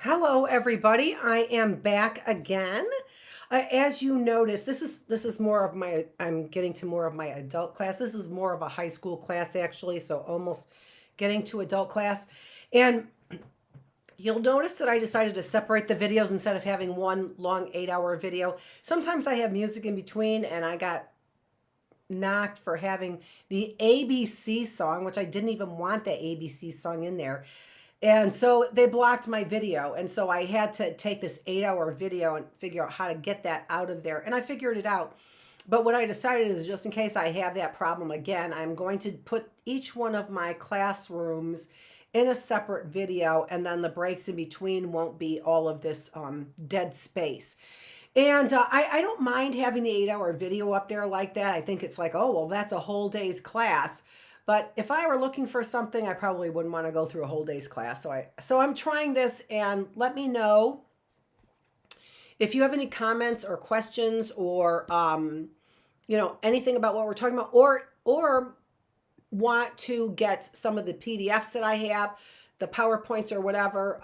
Hello, everybody. I am back again. As you notice, this is more of my. I'm getting to more of my adult class. This is more of a high school class, actually. So almost getting to adult class, and you'll notice that I decided to separate the videos instead of having one long 8-hour video. Sometimes I have music in between, and I got knocked for having the ABC song, which I didn't even want the ABC song in there. And so they blocked my video. And so I had to take this 8-hour video and figure out how to get that out of there. And I figured it out. But what I decided is, just in case I have that problem again, I'm going to put each one of my classrooms in a separate video, and then the breaks in between won't be all of this dead space. And I don't mind having the 8-hour video up there like that. I think it's like, oh, well, that's a whole day's class. But if I were looking for something, I probably wouldn't want to go through a whole day's class. So I'm trying this, and let me know if you have any comments or questions, or anything about what we're talking about, or want to get some of the PDFs that I have, the PowerPoints or whatever,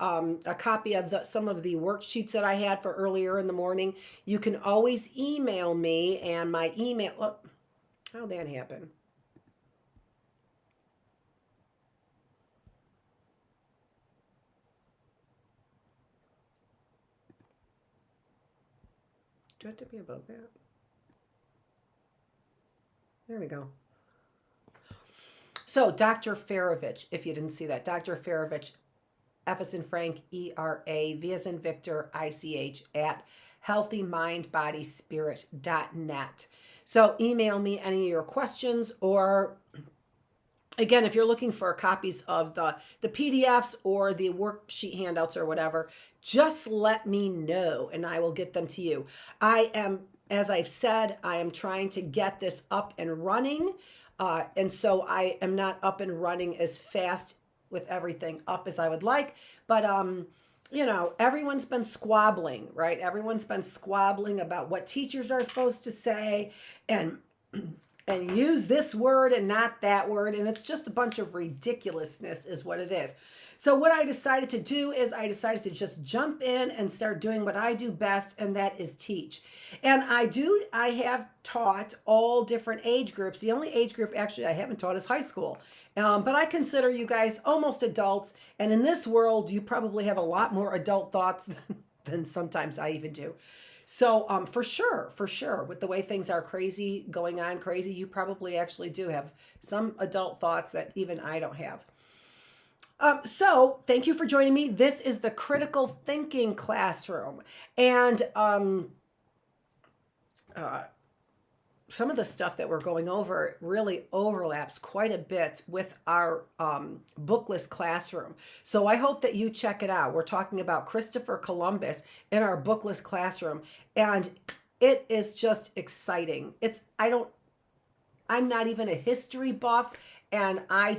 a copy of some of the worksheets that I had for earlier in the morning. You can always email me, and my email. Oh, how'd that happen? Do I have to be above that? There we go. So Dr. Feravich, if you didn't see that, Dr. Feravich, F as in Frank, ERA, V as in Victor, ICH, at healthymindbodyspirit.net. So email me any of your questions, or again, if you're looking for copies of the PDFs or the worksheet handouts or whatever, just let me know and I will get them to you. As I've said, I am trying to get this up and running. And so I am not up and running as fast with everything up as I would like. But, everyone's been squabbling, right? Everyone's been squabbling about what teachers are supposed to say, and use this word and not that word. And it's just a bunch of ridiculousness is what it is. So what I decided to do is I decided to just jump in and start doing what I do best, and that is teach. And I have taught all different age groups. The only age group actually I haven't taught is high school. But I consider you guys almost adults. And in this world, you probably have a lot more adult thoughts than sometimes I even do. So for sure, with the way things are going on crazy, you probably actually do have some adult thoughts that even I don't have. So thank you for joining me. This is the Critical Thinking Classroom. And some of the stuff that we're going over really overlaps quite a bit with our Bookless classroom. So I hope that you check it out. We're talking about Christopher Columbus in our Bookless classroom, and it is just exciting. I'm not even a history buff, and I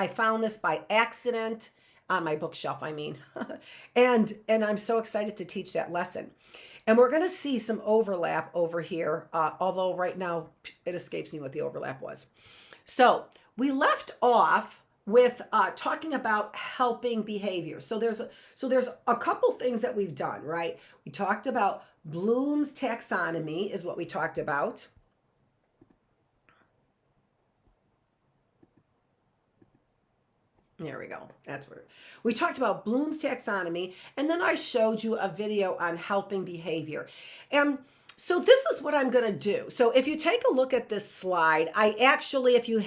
found this by accident on my bookshelf, I mean. and I'm so excited to teach that lesson. And we're going to see some overlap over here, although right now it escapes me what the overlap was. So we left off with talking about helping behavior. So there's a couple things that we've done, right? We talked about Bloom's taxonomy is what we talked about. There we go. That's where we talked about Bloom's taxonomy, and then I showed you a video on helping behavior. And so this is what I'm going to do. So if you take a look at this slide, I actually, if you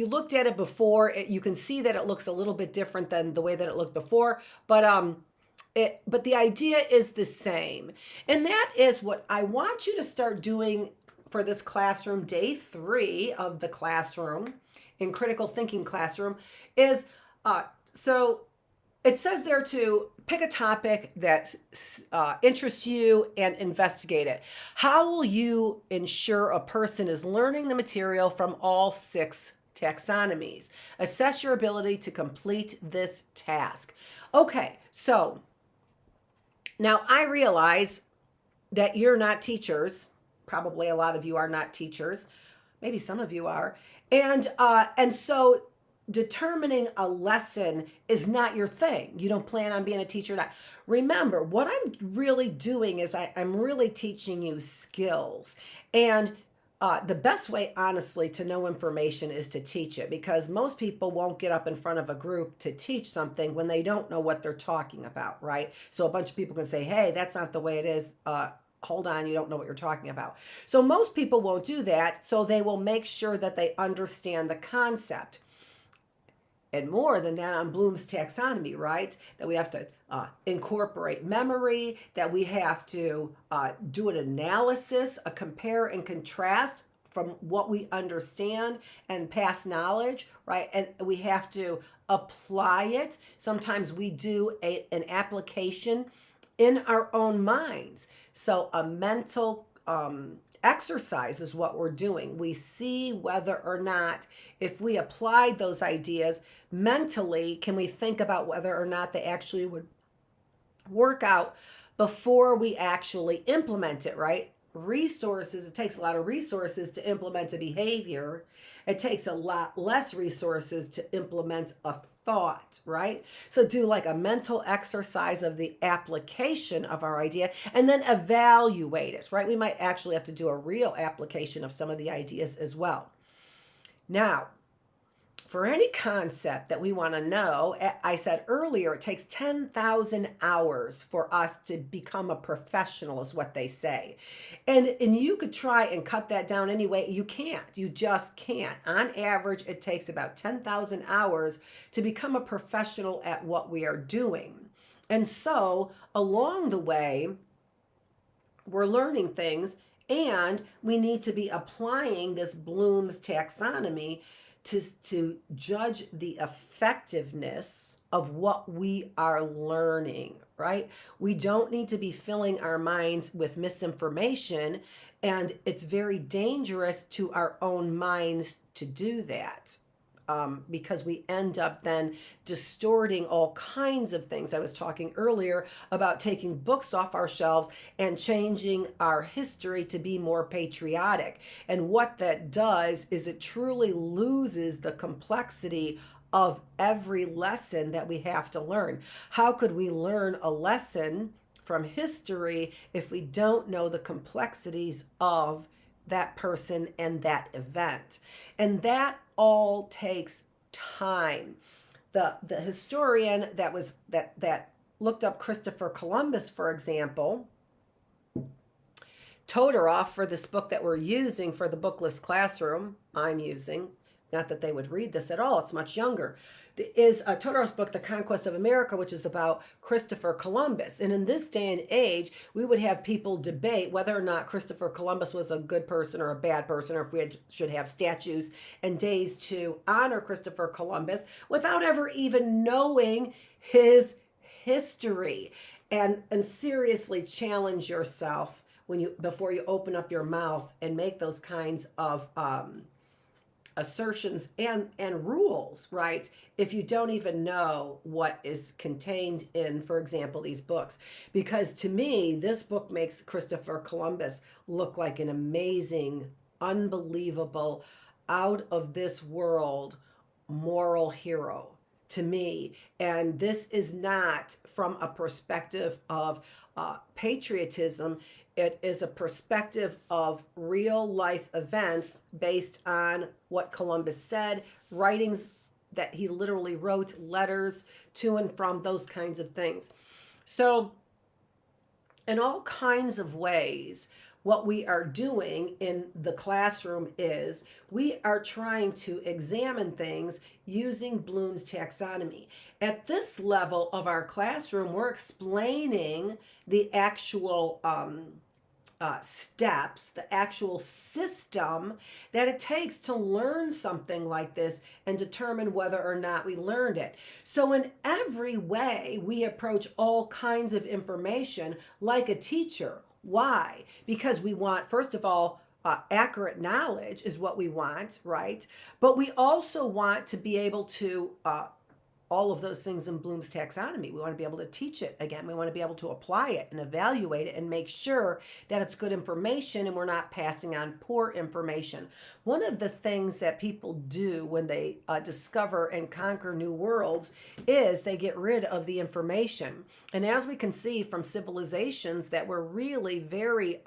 looked at it before, you can see that it looks a little bit different than the way that it looked before, but the idea is the same. And that is what I want you to start doing for this classroom, day 3 of the classroom in Critical Thinking Classroom, is so it says there to pick a topic that interests you and investigate it. How will you ensure a person is learning the material from all 6 taxonomies? Assess your ability to complete this task. Okay, so now I realize that you're not teachers. Probably a lot of you are not teachers. Maybe some of you are. And so determining a lesson is not your thing. You don't plan on being a teacher. Not. Remember, what I'm really doing is I'm really teaching you skills. And the best way, honestly, to know information is to teach it, because most people won't get up in front of a group to teach something when they don't know what they're talking about, right? So a bunch of people can say, hey, that's not the way it is. Hold on, you don't know what you're talking about. So most people won't do that. So they will make sure that they understand the concept. And more than that, on Bloom's taxonomy, right? That we have to incorporate memory, that we have to do an analysis, a compare and contrast from what we understand and past knowledge, right? And we have to apply it. Sometimes we do an application in our own minds. So a mental exercise is what we're doing. We see whether or not, if we applied those ideas mentally, can we think about whether or not they actually would work out before we actually implement it, right? Resources, it takes a lot of resources to implement a behavior. It takes a lot less resources to implement a thought, right? So do like a mental exercise of the application of our idea and then evaluate it, right? We might actually have to do a real application of some of the ideas as well. Now, for any concept that we want to know, I said earlier, it takes 10,000 hours for us to become a professional, is what they say. And you could try and cut that down anyway. You can't. You just can't. On average, it takes about 10,000 hours to become a professional at what we are doing. And so along the way, we're learning things, and we need to be applying this Bloom's taxonomy to judge the effectiveness of what we are learning, right? We don't need to be filling our minds with misinformation, and it's very dangerous to our own minds to do that. Because we end up then distorting all kinds of things. I was talking earlier about taking books off our shelves and changing our history to be more patriotic. And what that does is it truly loses the complexity of every lesson that we have to learn. How could we learn a lesson from history if we don't know the complexities of that person and that event? And that all takes time. The historian that looked up Christopher Columbus, for example, Todorov, for this book that we're using for the Bookless classroom, I'm using, not that they would read this at all, it's much younger, is Todorov's book, The Conquest of America, which is about Christopher Columbus. And in this day and age, we would have people debate whether or not Christopher Columbus was a good person or a bad person, or if we should have statues and days to honor Christopher Columbus without ever even knowing his history. And seriously challenge yourself before you open up your mouth and make those kinds of assertions and rules, right? If you don't even know what is contained in, for example, these books. Because to me, this book makes Christopher Columbus look like an amazing, unbelievable, out of this world moral hero to me. And this is not from a perspective of patriotism. It is a perspective of real life events based on what Columbus said, writings that he literally wrote, letters to and from, those kinds of things. So in all kinds of ways, what we are doing in the classroom is we are trying to examine things using Bloom's taxonomy. At this level of our classroom, we're explaining the actual steps, the actual system that it takes to learn something like this and determine whether or not we learned it. So in every way, we approach all kinds of information like a teacher. Why? Because we want, first of all, accurate knowledge is what we want, right? But we also want to be able to all of those things in Bloom's taxonomy. We want to be able to teach it again. We want to be able to apply it and evaluate it and make sure that it's good information and we're not passing on poor information. One of the things that people do when they discover and conquer new worlds is they get rid of the information. And as we can see from civilizations that were really very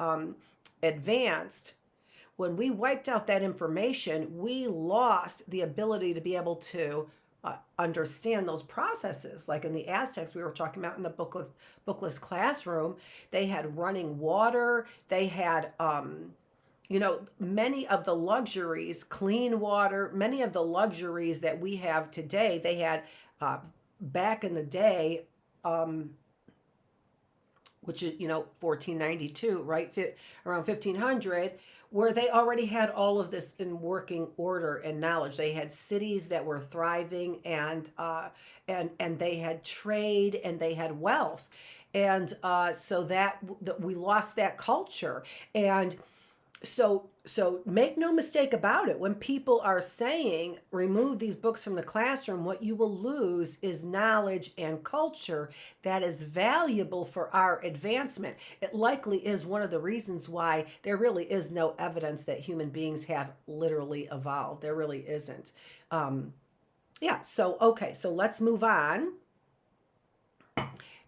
advanced, when we wiped out that information, we lost the ability to be able to understand those processes. Like in the Aztecs, we were talking about in the bookless classroom, they had running water, they had, many of the luxuries, clean water, many of the luxuries that we have today, they had back in the day, which is, 1492, right? Around 1500, where they already had all of this in working order and knowledge. They had cities that were thriving and they had trade and they had wealth. And so that we lost that culture. And so make no mistake about it. When people are saying remove these books from the classroom, what you will lose is knowledge and culture that is valuable for our advancement. It likely is one of the reasons why there really is no evidence that human beings have literally evolved. There really isn't. So let's move on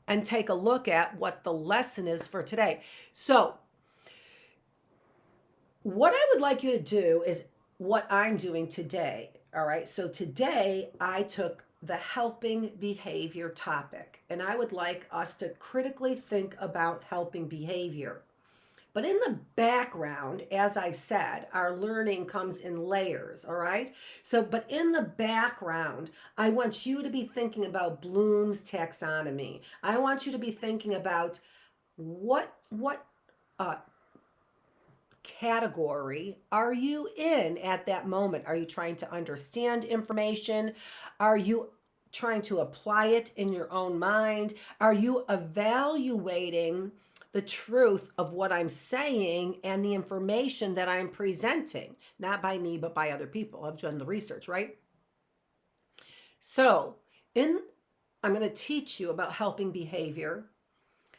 and take a look at what the lesson is for today. So what I would like you to do is what I'm doing today. All right. So today I took the helping behavior topic, and I would like us to critically think about helping behavior. But in the background, as I've said, our learning comes in layers. All right. But in the background, I want you to be thinking about Bloom's taxonomy. I want you to be thinking about what category are you in at that moment? Are you trying to understand information? Are you trying to apply it in your own mind? Are you evaluating the truth of what I'm saying and the information that I'm presenting? Not by me, but by other people. I've done the research, right? So I'm going to teach you about helping behavior.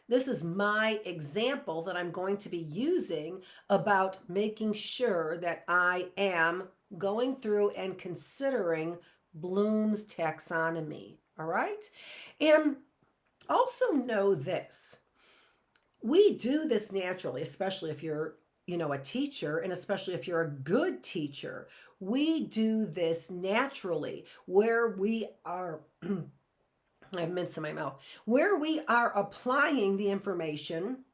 This is my example that I'm going to be using about making sure that I am going through and considering Bloom's taxonomy. All right. And also know this. We do this naturally, especially if you're, a teacher, and especially if you're a good teacher. We do this naturally where we are I have mints in my mouth, where we are applying the information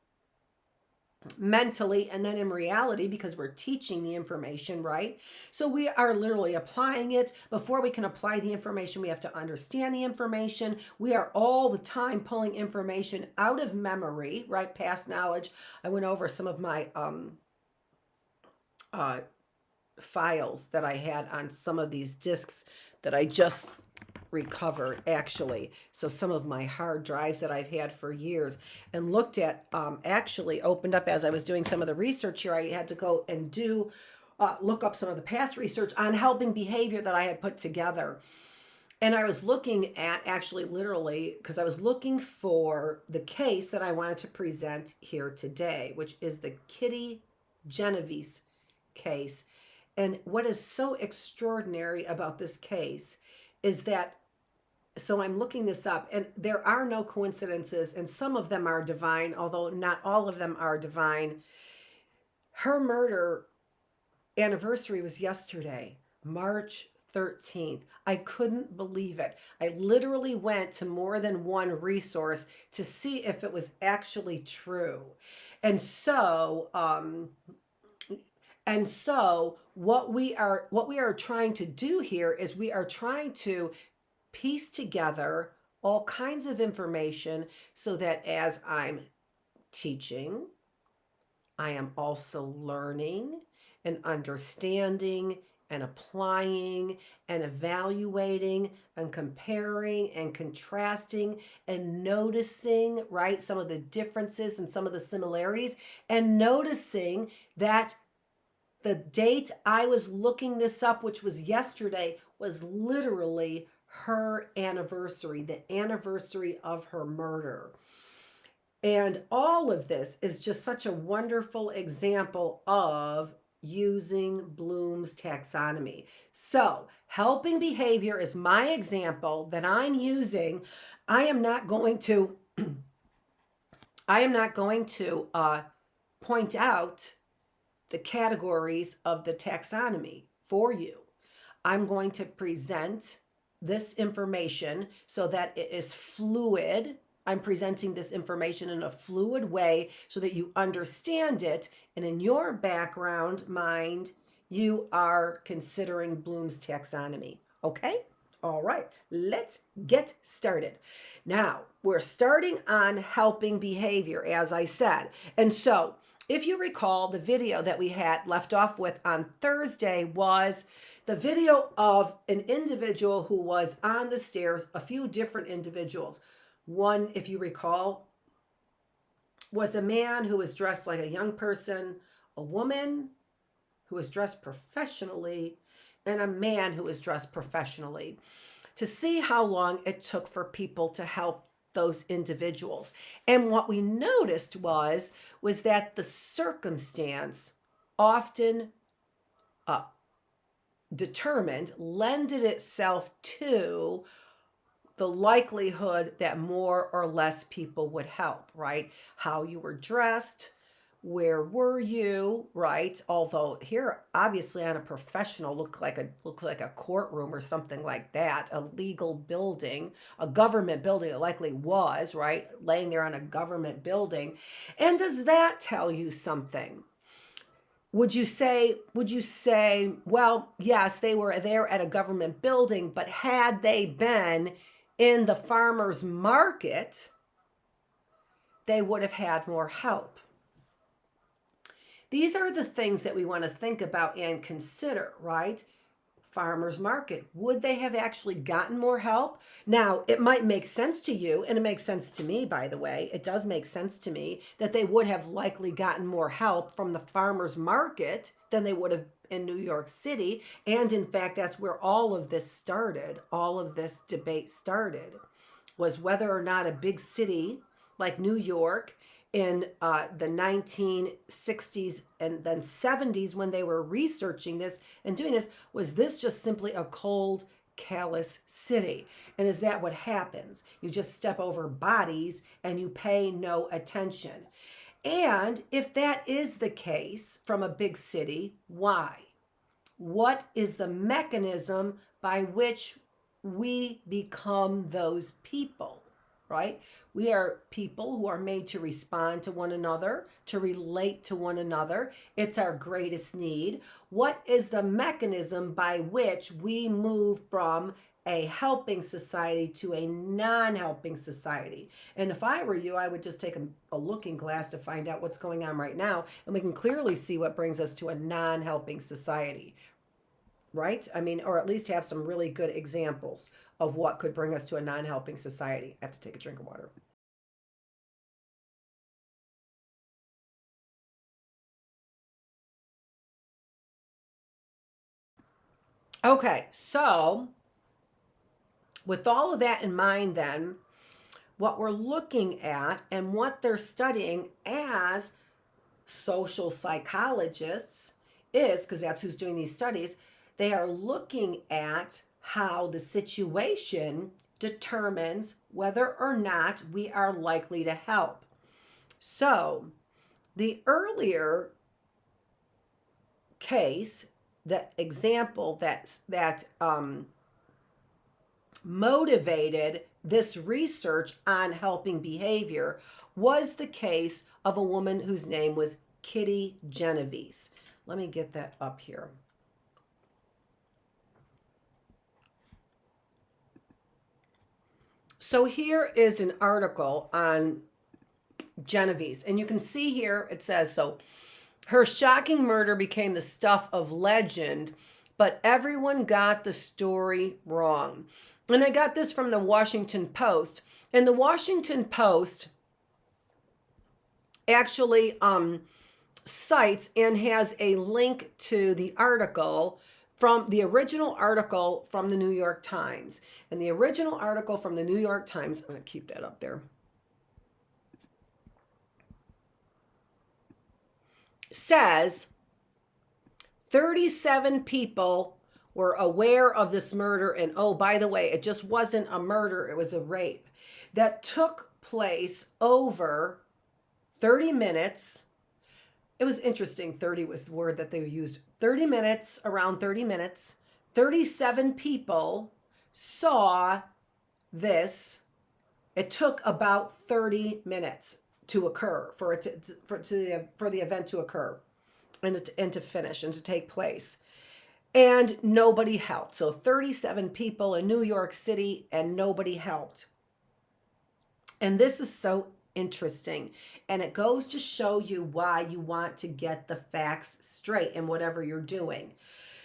mentally and then in reality, because we're teaching the information, right? So we are literally applying it. Before we can apply the information, we have to understand the information. We are all the time pulling information out of memory, right? Past knowledge. I went over some of my files that I had on some of these discs that I just recovered, actually. So some of my hard drives that I've had for years, and looked at, actually opened up as I was doing some of the research here. I had to go and look up some of the past research on helping behavior that I had put together. And I was looking at, actually literally, because I was looking for the case that I wanted to present here today, which is the Kitty Genovese case. And what is so extraordinary about this case is that, so I'm looking this up, and there are no coincidences, and some of them are divine, although not all of them are divine. Her murder anniversary was yesterday, March 13th. I couldn't believe it. I literally went to more than one resource to see if it was actually true. And so what we are trying to do here is we are trying to piece together all kinds of information so that as I'm teaching, I am also learning and understanding and applying and evaluating and comparing and contrasting and noticing, right, some of the differences and some of the similarities, and noticing that the date I was looking this up, which was yesterday, was literally her anniversary, the anniversary of her murder. And all of this is just such a wonderful example of using Bloom's taxonomy. So, helping behavior is my example that I'm using. I am not going to point out the categories of the taxonomy for you. I'm going to present this information so that it is fluid. I'm presenting this information in a fluid way so that you understand it. And in your background mind, you are considering Bloom's taxonomy. Okay? All right, let's get started. Now, we're starting on helping behavior, as I said. And so, if you recall, the video that we had left off with on Thursday was the video of an individual who was on the stairs, a few different individuals. One, if you recall, was a man who was dressed like a young person, a woman who was dressed professionally, and a man who was dressed professionally, to see how long it took for people to help those individuals. And what we noticed was that the circumstance often lended itself to the likelihood that more or less people would help, right? How you were dressed, where were you, right? Although here, obviously on a professional, looked like a courtroom or something like that, a legal building, a government building, it likely was, right? Laying there on a government building. And does that tell you something? Would you say, well, yes, they were there at a government building, but had they been in the farmer's market, they would have had more help. These are the things that we want to think about and consider, right? Farmer's market. Would they have actually gotten more help? Now, it might make sense to you, and it makes sense to me, by the way. It does make sense to me that they would have likely gotten more help from the farmer's market than they would have in New York City. And in fact, that's where all of this started. All of this debate started, was whether or not a big city like New York in the 1960s and then 70s, when they were researching this and doing this, was this just simply a cold, callous city? And is that what happens? You just step over bodies and you pay no attention. And if that is the case from a big city, why? What is the mechanism by which we become those people, right? We are people who are made to respond to one another, to relate to one another. It's our greatest need. What is the mechanism by which we move from a helping society to a non-helping society? And if I were you, I would just take a looking glass to find out what's going on right now, and we can clearly see what brings us to a non-helping society, right? I mean, or at least have some really good examples of what could bring us to a non-helping society. I have to take a drink of water. Okay, so with all of that in mind, then, what we're looking at and what they're studying as social psychologists is, because that's who's doing these studies, they are looking at how the situation determines whether or not we are likely to help. So, the earlier case, the example that motivated this research on helping behavior was the case of a woman whose name was Kitty Genovese. Let me get that up here. So here is an article on Genovese, and you can see here it says, so her shocking murder became the stuff of legend, but everyone got the story wrong. And I got this from the Washington Post. And the Washington Post actually cites and has a link to the article from the original article from the New York Times. And the original article from the New York Times, I'm going to keep that up there, says 37 people were aware of this murder. And oh, by the way, it just wasn't a murder, it was a rape that took place over 30 minutes. It was interesting. 30 was the word that they used. 30 minutes, around 30 minutes. 37 people saw this. It took about 30 minutes to occur for the event to occur and to finish and to take place. And nobody helped. So 37 people in New York City and nobody helped. And this is so interesting. And it goes to show you why you want to get the facts straight in whatever you're doing.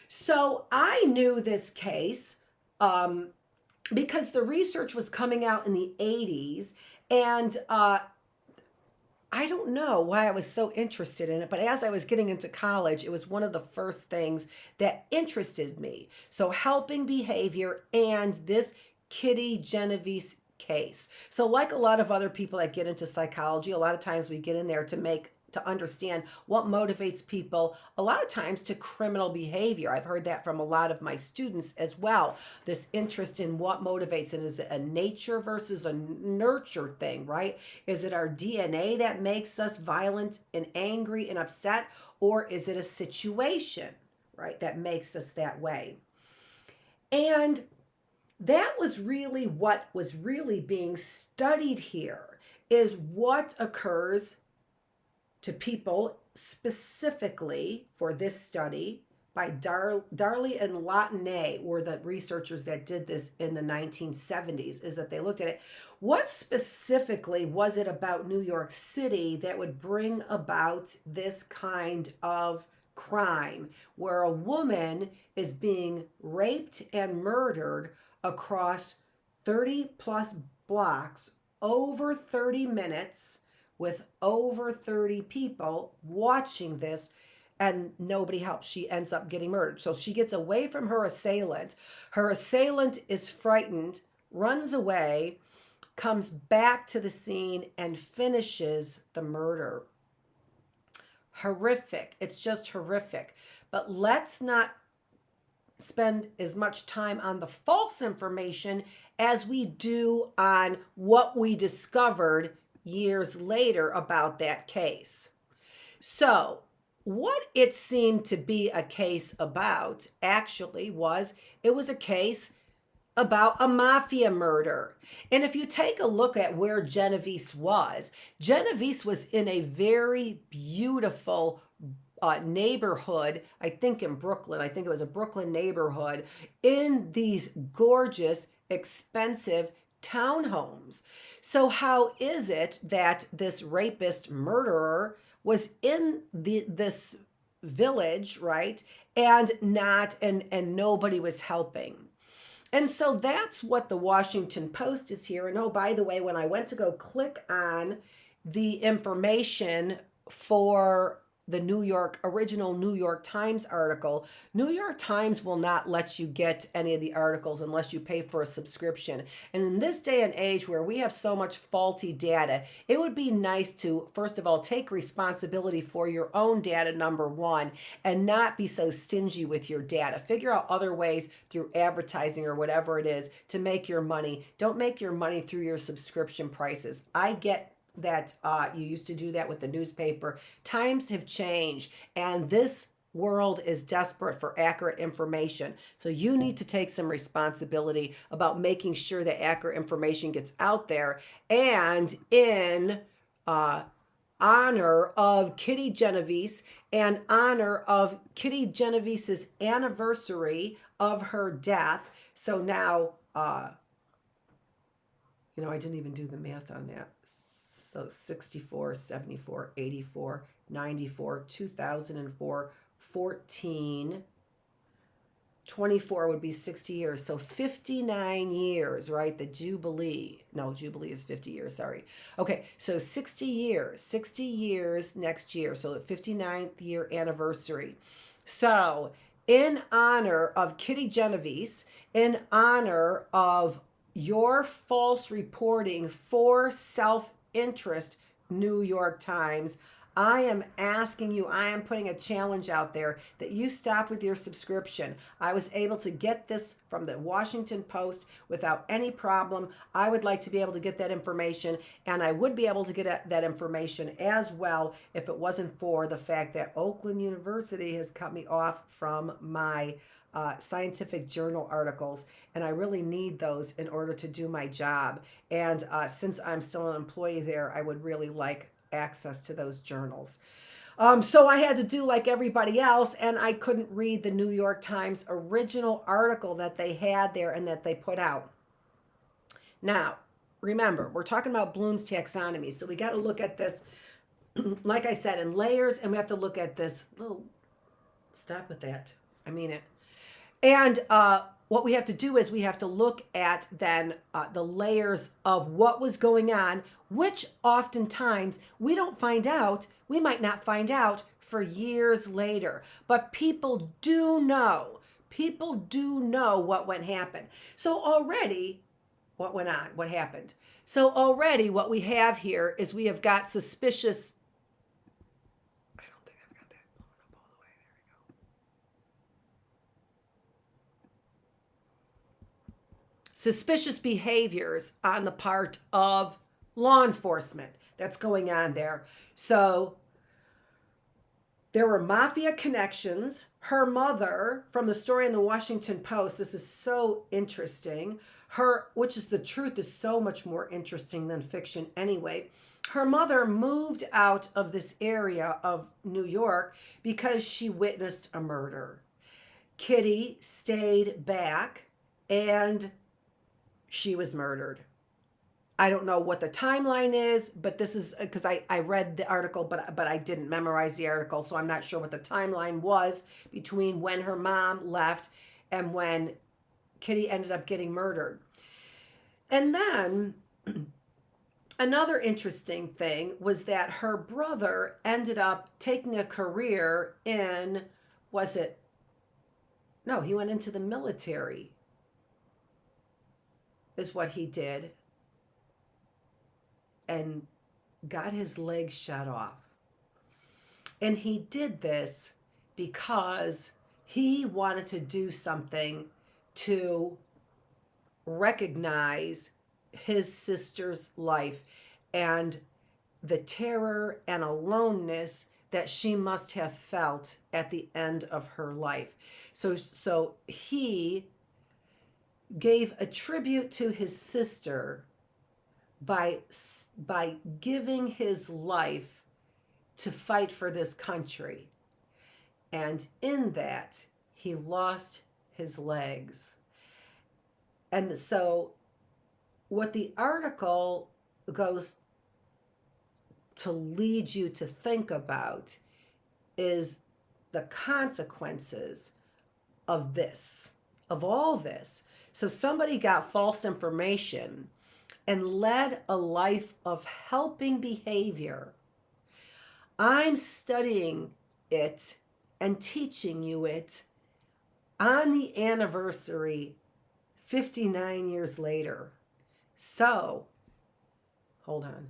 So I knew this case because the research was coming out in the 80s. And I don't know why I was so interested in it, but as I was getting into college, it was one of the first things that interested me. So helping behavior and this Kitty Genovese case. So like a lot of other people that get into psychology, a lot of times we get in there to understand what motivates people, a lot of times to criminal behavior. I've heard that from a lot of my students as well. This interest in what motivates, and is it a nature versus a nurture thing, right? Is it our DNA that makes us violent and angry and upset, or is it a situation, right, that makes us that way? And that was really what was really being studied here, is what occurs to people specifically for this study by Darley and Latané were the researchers that did this in the 1970s, is that they looked at it. What specifically was it about New York City that would bring about this kind of crime where a woman is being raped and murdered across 30 plus blocks over 30 minutes with over 30 people watching this, and nobody helps? She ends up getting murdered. So she gets away from her assailant. Her assailant is frightened, runs away, comes back to the scene, and finishes the murder. Horrific. It's just horrific. But let's not spend as much time on the false information as we do on what we discovered years later about that case. So what it seemed to be a case about actually was, it was a case about a mafia murder. And if you take a look at where Genovese was in a very beautiful neighborhood, I think in Brooklyn. I think it was a Brooklyn neighborhood, in these gorgeous, expensive townhomes. So how is it that this rapist murderer was in this village, right? And nobody was helping. And so that's what the Washington Post is here. And oh, by the way, when I went to go click on the information for the original New York Times article, New York Times will not let you get any of the articles unless you pay for a subscription. And in this day and age where we have so much faulty data, it would be nice to, first of all, take responsibility for your own data, number one, and not be so stingy with your data. Figure out other ways through advertising or whatever it is to make your money. Don't make your money through your subscription prices. I get that you used to do that with the newspaper. Times have changed, and this world is desperate for accurate information. So you need to take some responsibility about making sure that accurate information gets out there. And in honor of Kitty Genovese and honor of Kitty Genovese's anniversary of her death. So now, I didn't even do the math on that. So 64, 74, 84, 94, 2004, 14, 24 would be 60 years. So 59 years, right? The Jubilee. No, Jubilee is 50 years, sorry. Okay, so 60 years next year. So the 59th year anniversary. So in honor of Kitty Genovese, in honor of your false reporting for self-interest, New York Times, I am asking you, I am putting a challenge out there that you stop with your subscription. I was able to get this from the Washington Post without any problem. I would like to be able to get that information, and I would be able to get that information as well if it wasn't for the fact that Oakland University has cut me off from my scientific journal articles, and I really need those in order to do my job. And since I'm still an employee there, I would really like access to those journals. So I had to do like everybody else, and I couldn't read the New York Times original article that they had there and that they put out. Now, remember, we're talking about Bloom's taxonomy, so we got to look at this, like I said, in layers, and we have to look at this. Oh, stop with that. I mean it. And what we have to do is we have to look at then the layers of what was going on, which oftentimes we don't find out, we might not find out for years later. But people do know what happened. So already, what went on, what happened. So already what we have here is we have got suspicious, I don't think I've got that blown up all the way. There we go. Suspicious behaviors on the part of law enforcement that's going on there. So there were mafia connections. Her mother, from the story in the Washington Post, this is so interesting. Which is the truth, is so much more interesting than fiction anyway. Her mother moved out of this area of New York because she witnessed a murder. Kitty stayed back and she was murdered. I don't know what the timeline is, but this is because I read the article, but I didn't memorize the article, so I'm not sure what the timeline was between when her mom left and when Kitty ended up getting murdered. And then another interesting thing was that her brother ended up taking a career in, he went into the military, is what he did, and got his leg shot off. And he did this because he wanted to do something to recognize his sister's life and the terror and aloneness that she must have felt at the end of her life. So he gave a tribute to his sister by giving his life to fight for this country. And in that, he lost his legs. And so what the article goes to lead you to think about is the consequences of this, of all this. So somebody got false information and led a life of helping behavior. I'm studying it and teaching you it on the anniversary 59 years later. So, hold on.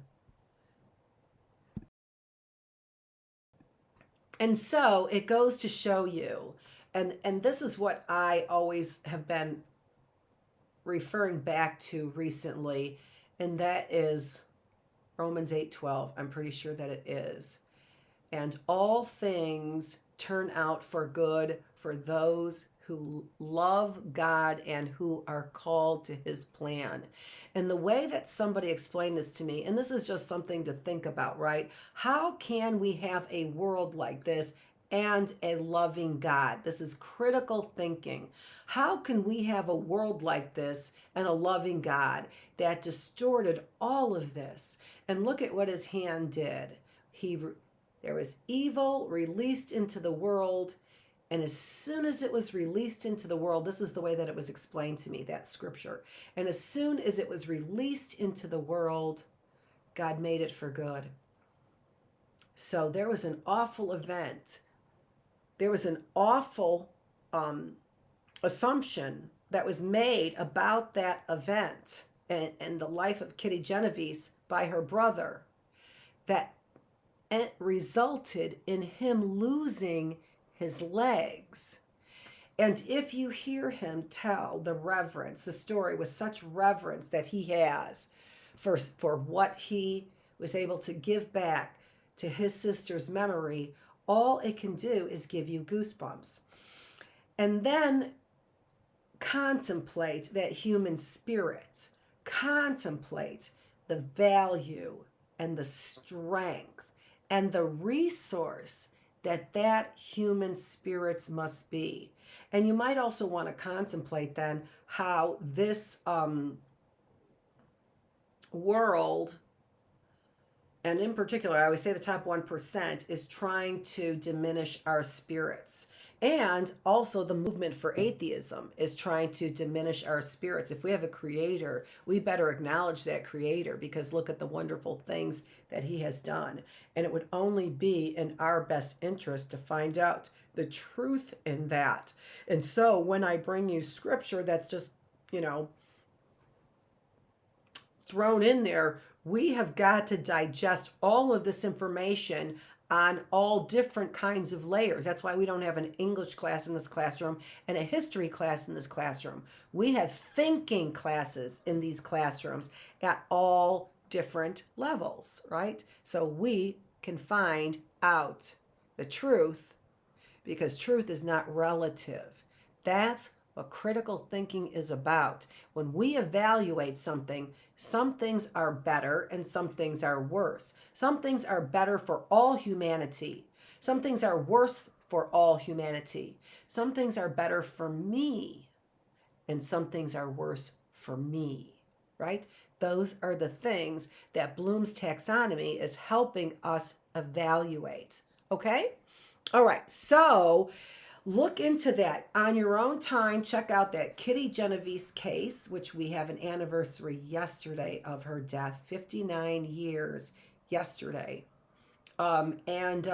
And so it goes to show you, and this is what I always have been referring back to recently, and that is Romans 8:12. I'm pretty sure that it is. And all things turn out for good for those who love God and who are called to his plan. And the way that somebody explained this to me, and this is just something to think about, right? How can we have a world like this and a loving God? This is critical thinking. How can we have a world like this and a loving God that distorted all of this? And look at what his hand did. There was evil released into the world, and as soon as it was released into the world, this is the way that it was explained to me, that scripture. And as soon as it was released into the world, God made it for good. So there was an awful event. There was an awful assumption that was made about that event and the life of Kitty Genovese by her brother that it resulted in him losing his legs. And if you hear him tell the story with such reverence that he has for what he was able to give back to his sister's memory, all it can do is give you goosebumps. And then contemplate that human spirit, contemplate the value and the strength and the resource that human spirits must be. And you might also want to contemplate then how this world, and in particular, I always say the top 1%, is trying to diminish our spirits. And also the movement for atheism is trying to diminish our spirits. If we have a creator, we better acknowledge that creator, because look at the wonderful things that he has done. And it would only be in our best interest to find out the truth in that. And so when I bring you scripture that's just, thrown in there, we have got to digest all of this information on all different kinds of layers. That's why we don't have an English class in this classroom and a history class in this classroom. We have thinking classes in these classrooms at all different levels, right? So we can find out the truth, because truth is not relative. That's what critical thinking is about. When we evaluate something, some things are better and some things are worse. Some things are better for all humanity. Some things are worse for all humanity. Some things are better for me and some things are worse for me, right? Those are the things that Bloom's taxonomy is helping us evaluate. Okay? All right. So look into that on your own time. Check out that Kitty Genovese case, which we have an anniversary yesterday of her death, 59 years yesterday. And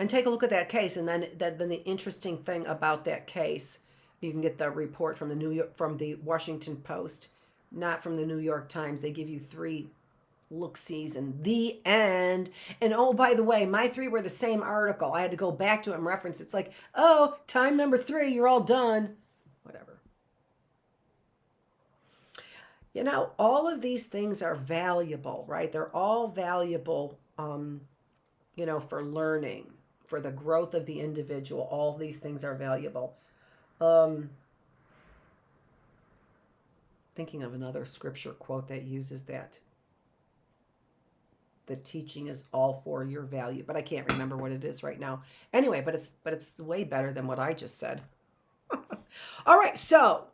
take a look at that case. And then the interesting thing about that case, you can get the report from the Washington Post, not from the New York Times. They give you 3 look-sees and the end. And oh, by the way, my 3 were the same article. I had to go back to it and reference. It's like, oh, time number 3, you're all done. Whatever. All of these things are valuable, right? They're all valuable, for learning, for the growth of the individual. All these things are valuable. Thinking of another scripture quote that uses that. The teaching is all for your value, but I can't remember what it is right now. Anyway, but it's way better than what I just said. All right, so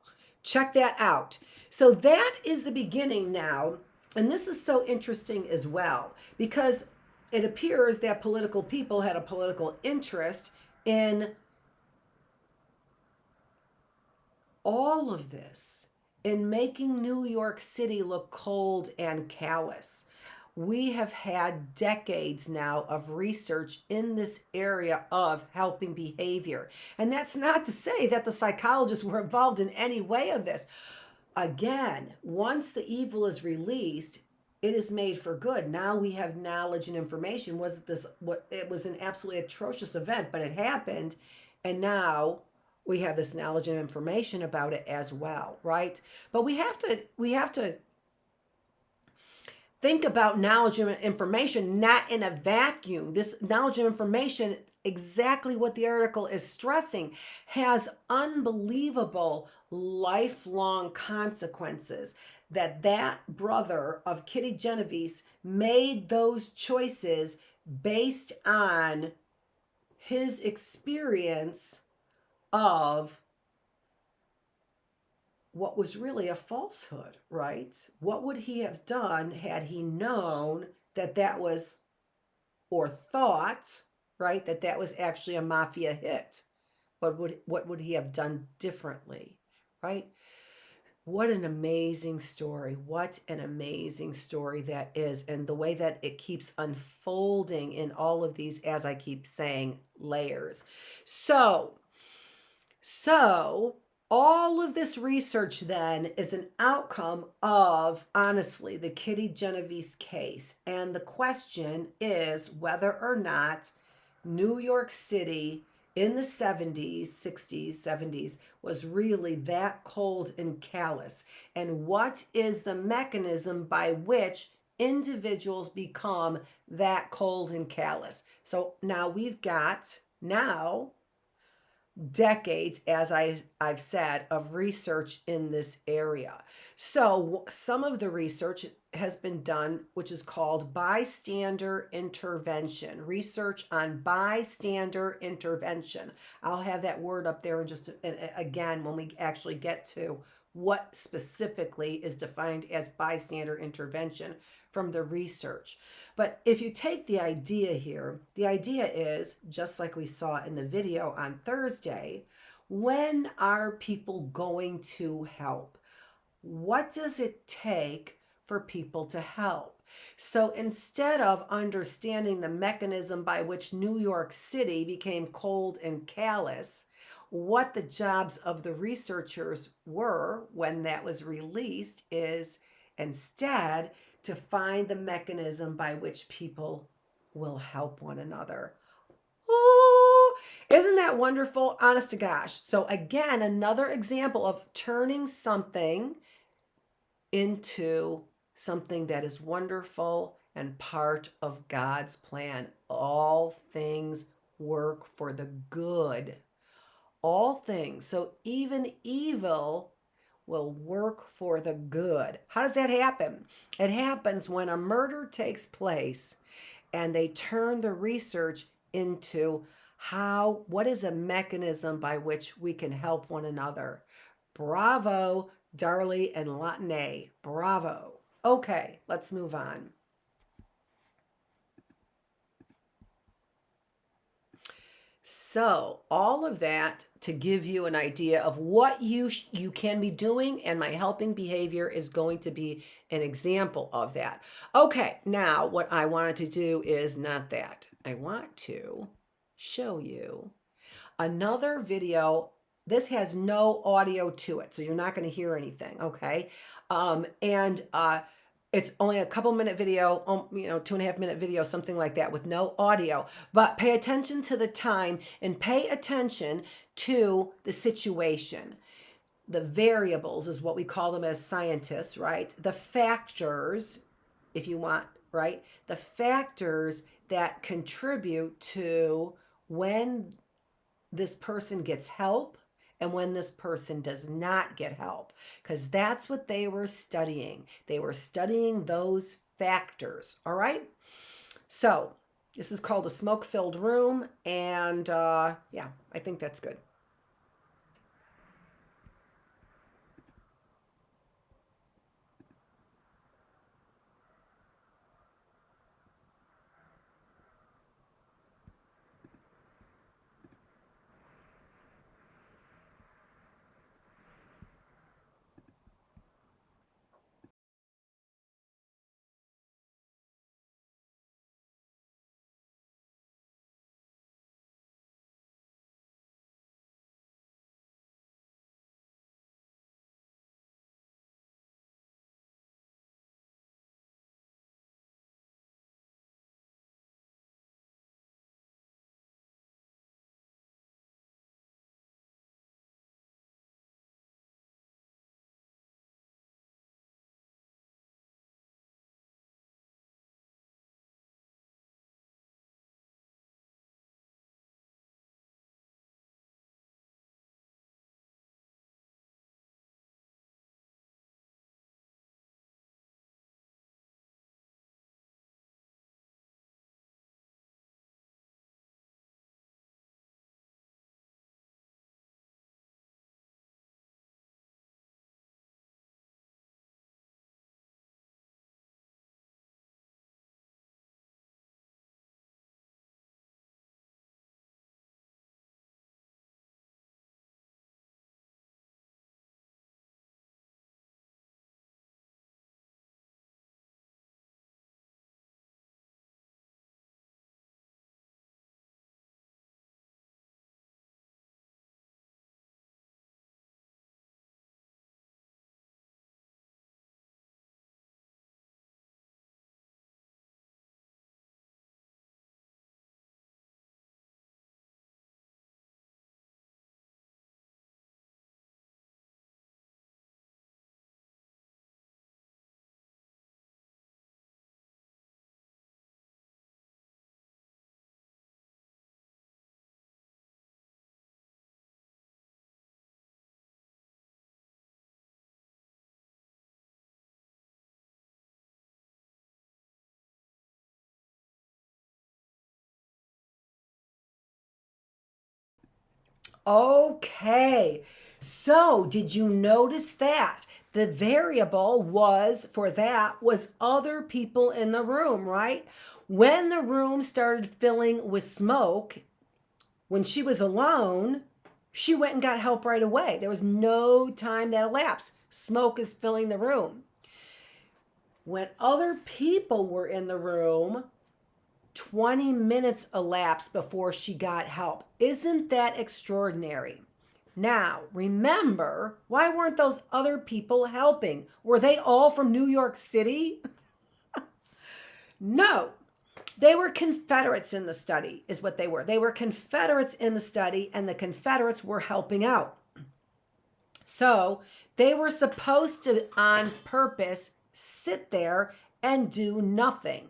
check that out. So that is the beginning now, and this is so interesting as well, because it appears that political people had a political interest in all of this, in making New York City look cold and callous. We have had decades now of research in this area of helping behavior. And that's not to say that the psychologists were involved in any way of this. Again, once the evil is released, it is made for good. Now we have knowledge and information. It was an absolutely atrocious event, but it happened. And now we have this knowledge and information about it as well, right? But we have to think about knowledge and information not in a vacuum. This knowledge and information, exactly what the article is stressing, has unbelievable lifelong consequences. That brother of Kitty Genovese made those choices based on his experience of what was really a falsehood, right? What would he have done had he known that was, or thought, right, that was actually a mafia hit? What would he have done differently, right? What an amazing story. What an amazing story that is. And the way that it keeps unfolding in all of these, as I keep saying, layers. So, so all of this research then is an outcome of, honestly, the Kitty Genovese case. And the question is whether or not New York City in the 70s, 60s, 70s was really that cold and callous. And what is the mechanism by which individuals become that cold and callous? So now we've got decades, as I've said, of research in this area. So some of the research has been done, which is called bystander intervention, research on bystander intervention. I'll have that word up there in just again when we actually get to what specifically is defined as bystander intervention from the research. But if you take the idea here, the idea is just like we saw in the video on Thursday, when are people going to help? What does it take for people to help? So instead of understanding the mechanism by which New York City became cold and callous, what the jobs of the researchers were when that was released is instead to find the mechanism by which people will help one another. Oh, isn't that wonderful? Honest to gosh. So, again, another example of turning something into something that is wonderful and part of God's plan. All things work for the good. All things. So even evil will work for the good. How does that happen? It happens when a murder takes place and they turn the research into what is a mechanism by which we can help one another. Bravo, Darley and Latine. Bravo. Okay, let's move on. So, all of that to give you an idea of what you can be doing, and my helping behavior is going to be an example of that. Okay, now what I wanted to do is not that. I want to show you another video. This has no audio to it, so you're not going to hear anything, okay? And it's only a couple minute video, 2.5 minute video, something like that, with no audio. But pay attention to the time and pay attention to the situation. The variables is what we call them as scientists, right? The factors, if you want, right? The factors that contribute to when this person gets help and when this person does not get help, because that's what they were studying. They were studying those factors. All right. So this is called a smoke-filled room. And yeah, I think that's good. Okay. So, did you notice that? The variable was for that was other people in the room, right? When the room started filling with smoke, when she was alone, she went and got help right away. There was no time that elapsed. Smoke is filling the room. When other people were in the room, 20 minutes elapsed before she got help. Isn't that extraordinary? Now, remember, why weren't those other people helping? Were they all from New York City? No. They were Confederates in the study, is what they were. They were Confederates in the study, and the Confederates were helping out. So they were supposed to, on purpose, sit there and do nothing.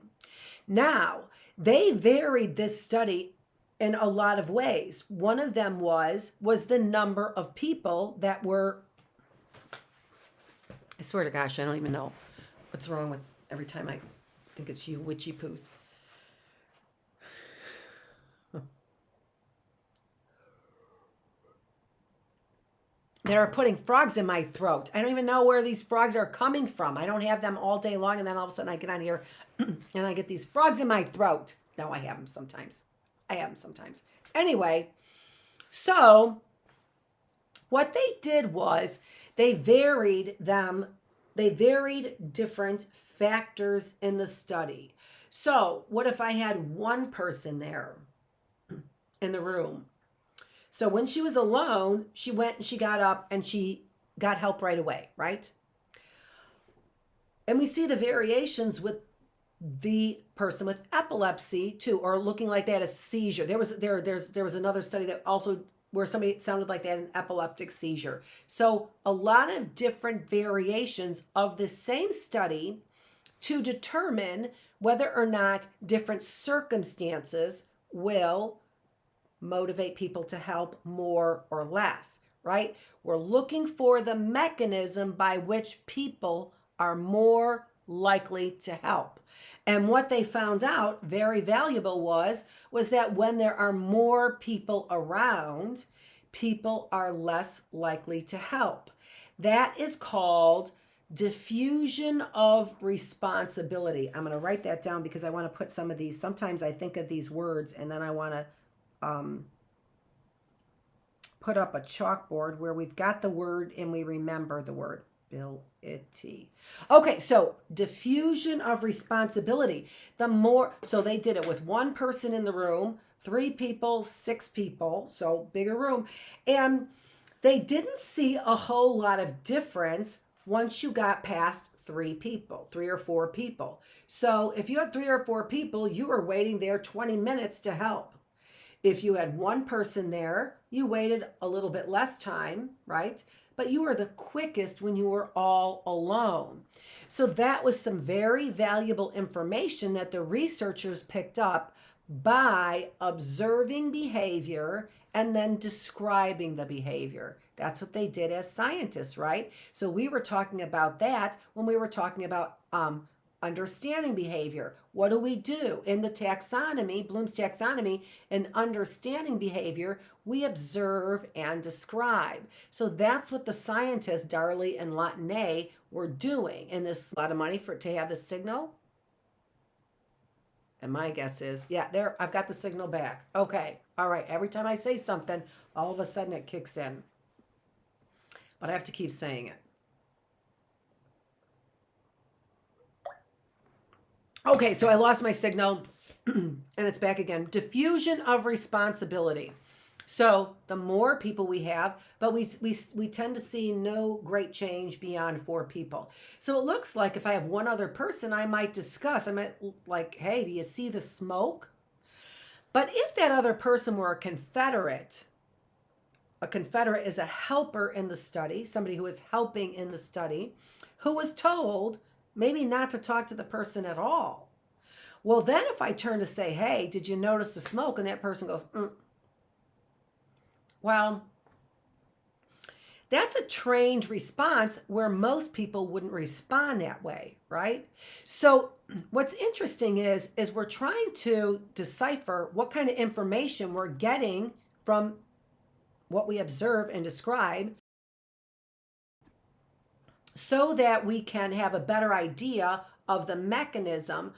Now, they varied this study in a lot of ways. One of them was the number of people that were, I swear to gosh, I don't even know what's wrong with every time I think it's you, witchy poos. They are putting frogs in my throat. I don't even know where these frogs are coming from. I don't have them all day long, and then all of a sudden I get on here and I get these frogs in my throat. No, I have them sometimes. Anyway, so what they did was they varied different factors in the study. So what if I had one person there in the room? So when she was alone, she went and she got up and she got help right away, right? And we see the variations with the person with epilepsy too, or looking like they had a seizure. There was another study that also where somebody sounded like they had an epileptic seizure. So a lot of different variations of the same study to determine whether or not different circumstances will motivate people to help more or less, right? We're looking for the mechanism by which people are more likely to help. And what they found out, very valuable, was that when there are more people around, people are less likely to help. That is called diffusion of responsibility. I'm going to write that down because I want to put some of these. Sometimes I think of these words and then I want to put up a chalkboard where we've got the word and we remember the word. Ability. Okay, so diffusion of responsibility. So they did it with one person in the room, 3 people, 6 people, so bigger room. And they didn't see a whole lot of difference once you got past 3 people, 3 or 4 people. So if you had 3 or 4 people, you were waiting there 20 minutes to help. If you had one person there, you waited a little bit less time, right? But you were the quickest when you were all alone. So that was some very valuable information that the researchers picked up by observing behavior and then describing the behavior. That's what they did as scientists, right? So we were talking about that when we were talking about understanding behavior. What do we do? In the taxonomy, Bloom's taxonomy, and understanding behavior, we observe and describe. So that's what the scientists, Darley and Latané, were doing. And this a lot of money to have the signal. And my guess is, yeah, there, I've got the signal back. Okay, all right. Every time I say something, all of a sudden it kicks in. But I have to keep saying it. Okay, so I lost my signal and it's back again. Diffusion of responsibility. So the more people we have, but we tend to see no great change beyond 4 people. So it looks like if I have one other person, I might discuss. I might like, hey, do you see the smoke? But if that other person were a Confederate is a helper in the study, somebody who is helping in the study, who was told maybe not to talk to the person at all. Well, then if I turn to say, hey, did you notice the smoke? And that person goes, Well, that's a trained response where most people wouldn't respond that way, right? So what's interesting is we're trying to decipher what kind of information we're getting from what we observe and describe so that we can have a better idea of the mechanism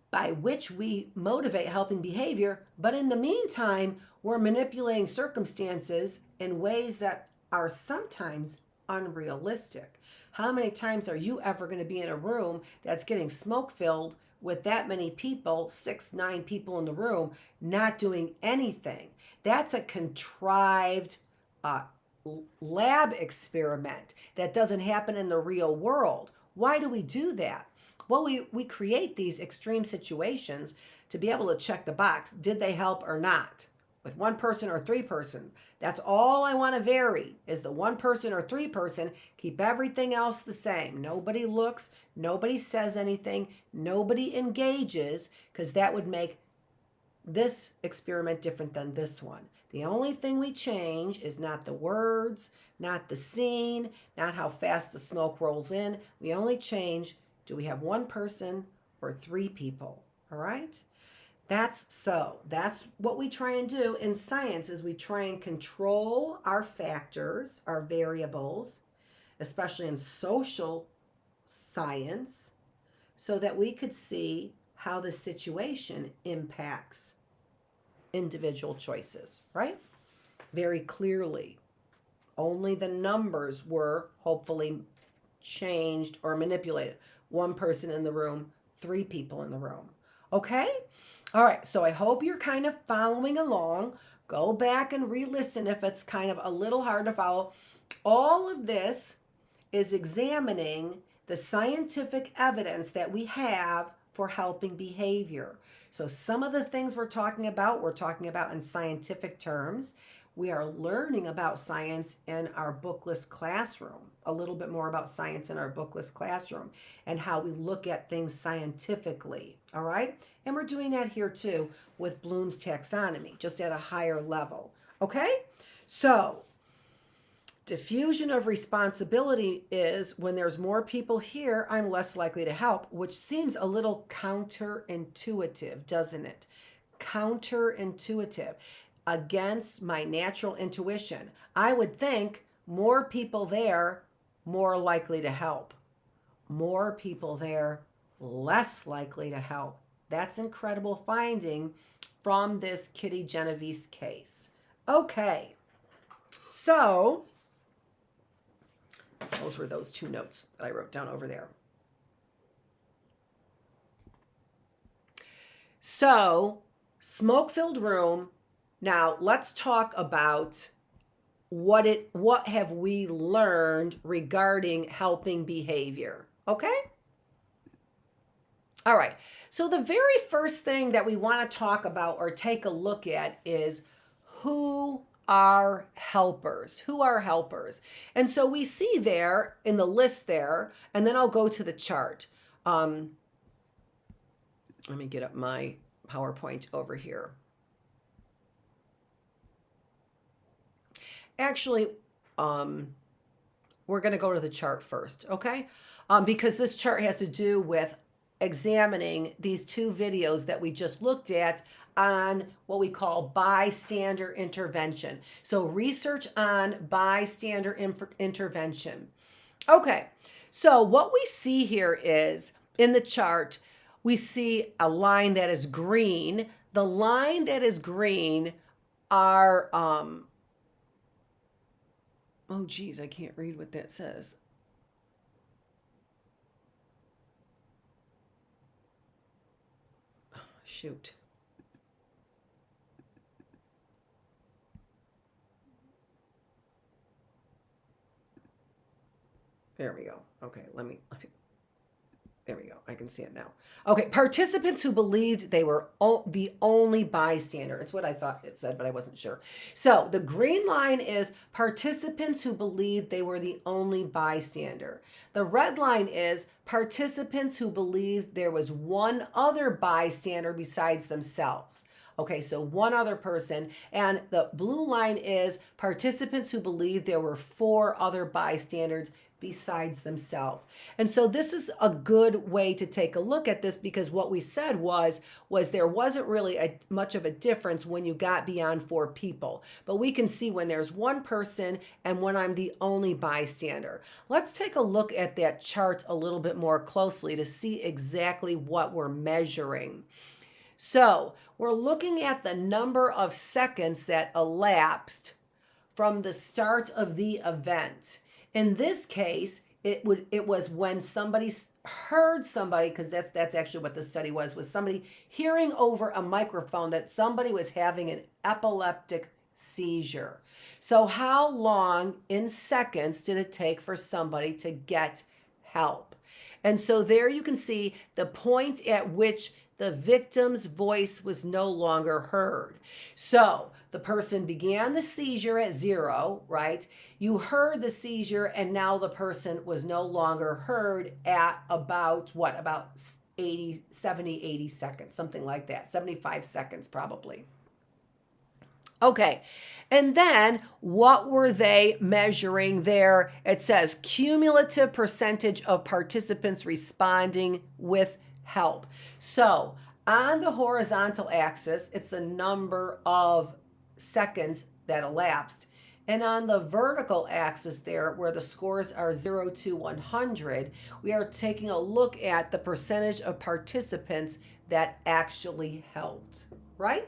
by which we motivate helping behavior. But in the meantime, we're manipulating circumstances in ways that are sometimes unrealistic. How many times are you ever going to be in a room that's getting smoke filled with that many people, 6, 9 people in the room, not doing anything? That's a contrived lab experiment that doesn't happen in the real world. Why do we do that? Well, we create these extreme situations to be able to check the box. Did they help or not? With 1 person or 3 person. That's all I want to vary is the 1 person or 3 person. Keep everything else the same. Nobody looks, nobody says anything, nobody engages, because that would make this experiment different than this one. The only thing we change is not the words, not the scene, not how fast the smoke rolls in. We only change, do we have 1 person or 3 people? All right? That's what we try and do in science is we try and control our factors, our variables, especially in social science, so that we could see how the situation impacts individual choices, right? Very clearly. Only the numbers were hopefully changed or manipulated. 1 person in the room, 3 people in the room. Okay? All right, so I hope you're kind of following along. Go back and re-listen if it's kind of a little hard to follow. All of this is examining the scientific evidence that we have for helping behavior. So some of the things we're talking about in scientific terms. We are learning about science in our Bookless classroom, a little bit more about science in our Bookless classroom and how we look at things scientifically, all right? And we're doing that here too with Bloom's taxonomy, just at a higher level, okay? So diffusion of responsibility is when there's more people here, I'm less likely to help, which seems a little counterintuitive, doesn't it? Counterintuitive. Against my natural intuition. I would think more people there, more likely to help. More people there, less likely to help. That's incredible finding from this Kitty Genovese case. Okay, so those were those 2 notes that I wrote down over there. So, smoke-filled room. Now, let's talk about what have we learned regarding helping behavior, okay? All right, so the very first thing that we want to talk about or take a look at is who are helpers? Who are helpers? And so we see there in the list there, and then I'll go to the chart. Let me get up my PowerPoint over here. Actually, we're going to go to the chart first, okay? Because this chart has to do with examining these 2 videos that we just looked at on what we call bystander intervention. So research on bystander intervention. Okay, so what we see here is in the chart, we see a line that is green. The line that is green are... oh, geez, I can't read what that says. Shoot. There we go. Okay, let me there we go. I can see it now. Okay, participants who believed they were the only bystander. It's what I thought it said, but I wasn't sure. So the green line is participants who believed they were the only bystander. The red line is participants who believed there was one other bystander besides themselves. Okay, so one other person. And the blue line is participants who believed there were 4 other bystanders besides themselves. And so this is a good way to take a look at this, because what we said was there wasn't really much of a difference when you got beyond 4 people. But we can see when there's one person and when I'm the only bystander. Let's take a look at that chart a little bit more closely to see exactly what we're measuring. So we're looking at the number of seconds that elapsed from the start of the event. In this case, it was when somebody heard somebody, because that's actually what the study was somebody hearing over a microphone that somebody was having an epileptic seizure. So how long in seconds did it take for somebody to get help? And so there you can see the point at which the victim's voice was no longer heard. So the person began the seizure at 0, right? You heard the seizure, and now the person was no longer heard at about 70, 80 seconds, something like that, 75 seconds probably. Okay, and then what were they measuring there? It says cumulative percentage of participants responding with help. So on the horizontal axis, it's the number of seconds that elapsed. And on the vertical axis there, where the scores are 0 to 100, we are taking a look at the percentage of participants that actually helped, right?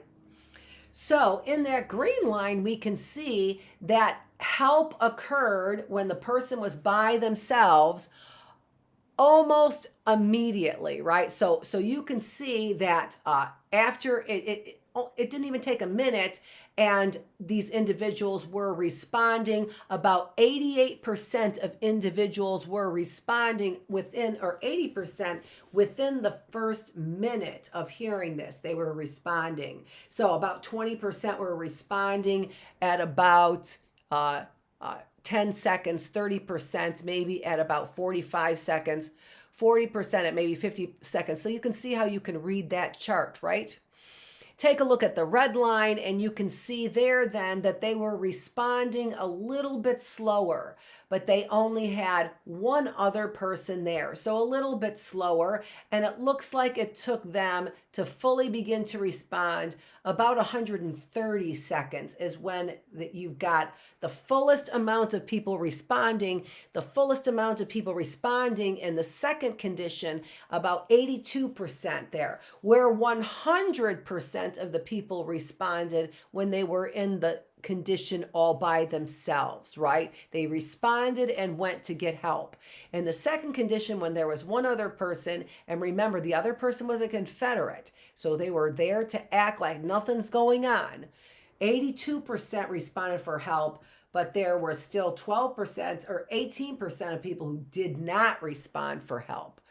So in that green line, we can see that help occurred when the person was by themselves almost immediately, right? So you can see that after it didn't even take a minute, and these individuals were responding. About 88% of individuals were responding within, or 80% within the first minute of hearing this, they were responding. So about 20% were responding at about 10 seconds, 30% maybe at about 45 seconds, 40% at maybe 50 seconds. So you can see how you can read that chart, right? Take a look at the red line, and you can see there then that they were responding a little bit slower, but they only had one other person there. So a little bit slower, and it looks like it took them to fully begin to respond about 130 seconds is when you've got the fullest amount of people responding. The fullest amount of people responding in the second condition, about 82% there, where 100% of the people responded when they were in the condition all by themselves, right? They responded and went to get help. In the second condition, when there was one other person, and remember, the other person was a Confederate, so they were there to act like nothing's going on. 82% responded for help, but there were still 12% or 18% of people who did not respond for help.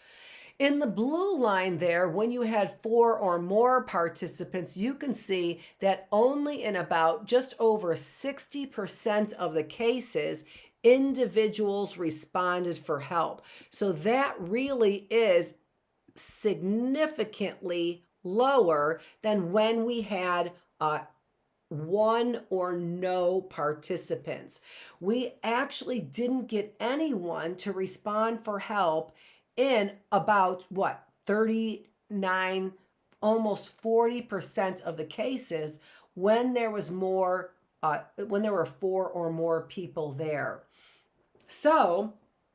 In the blue line there, when you had 4 or more participants, you can see that only in about just over 60% of the cases, individuals responded for help. So that really is significantly lower than when we had 1 or no participants. We actually didn't get anyone to respond for help in about 39, almost 40% of the cases when there was more, when there were 4 or more people there. So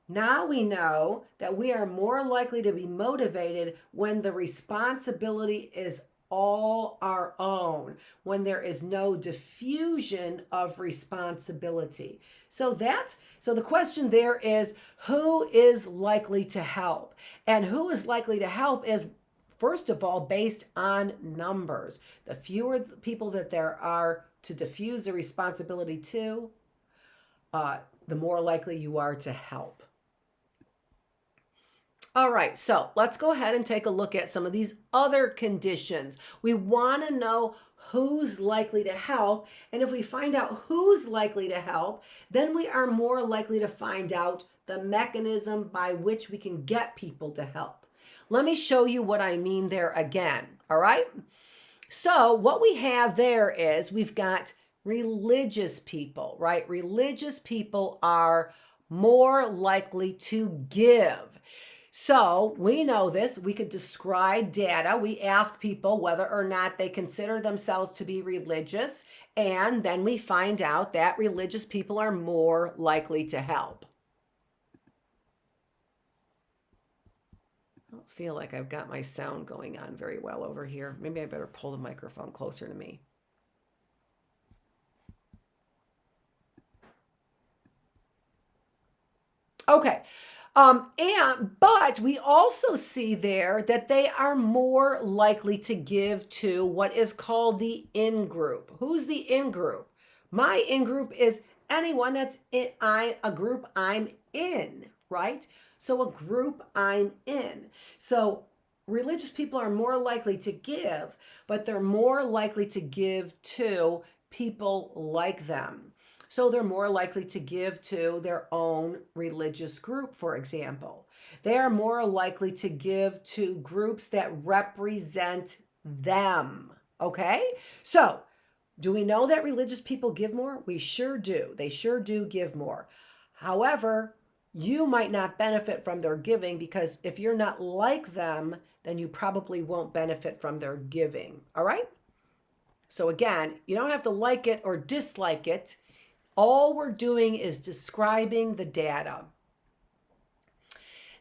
now we know that we are more likely to be motivated when the responsibility is all our own, when there is no diffusion of responsibility. So the question there is, who is likely to help? And who is likely to help is, first of all, based on numbers. The fewer people that there are to diffuse the responsibility to, the more likely you are to help. All right, so let's go ahead and take a look at some of these other conditions. We want to know who's likely to help, and if we find out who's likely to help, then we are more likely to find out the mechanism by which we can get people to help. Let me show you what I mean there again, all right? So what we have there is we've got religious people, right? Religious people are more likely to give. So we know this. We could describe data. We ask people whether or not they consider themselves to be religious, and then we find out that religious people are more likely to help. I don't feel like I've got my sound going on very well over here. Maybe I better pull the microphone closer to me. Okay. But we also see there that they are more likely to give to what is called the in group. Who's the in group? My in group is anyone that's a group I'm in, right? So a group I'm in. So religious people are more likely to give, but they're more likely to give to people like them. So they're more likely to give to their own religious group, for example. They are more likely to give to groups that represent them. Okay? So, do we know that religious people give more? We sure do. They sure do give more. However, you might not benefit from their giving because if you're not like them, then you probably won't benefit from their giving. All right? So, again, you don't have to like it or dislike it. All we're doing is describing the data.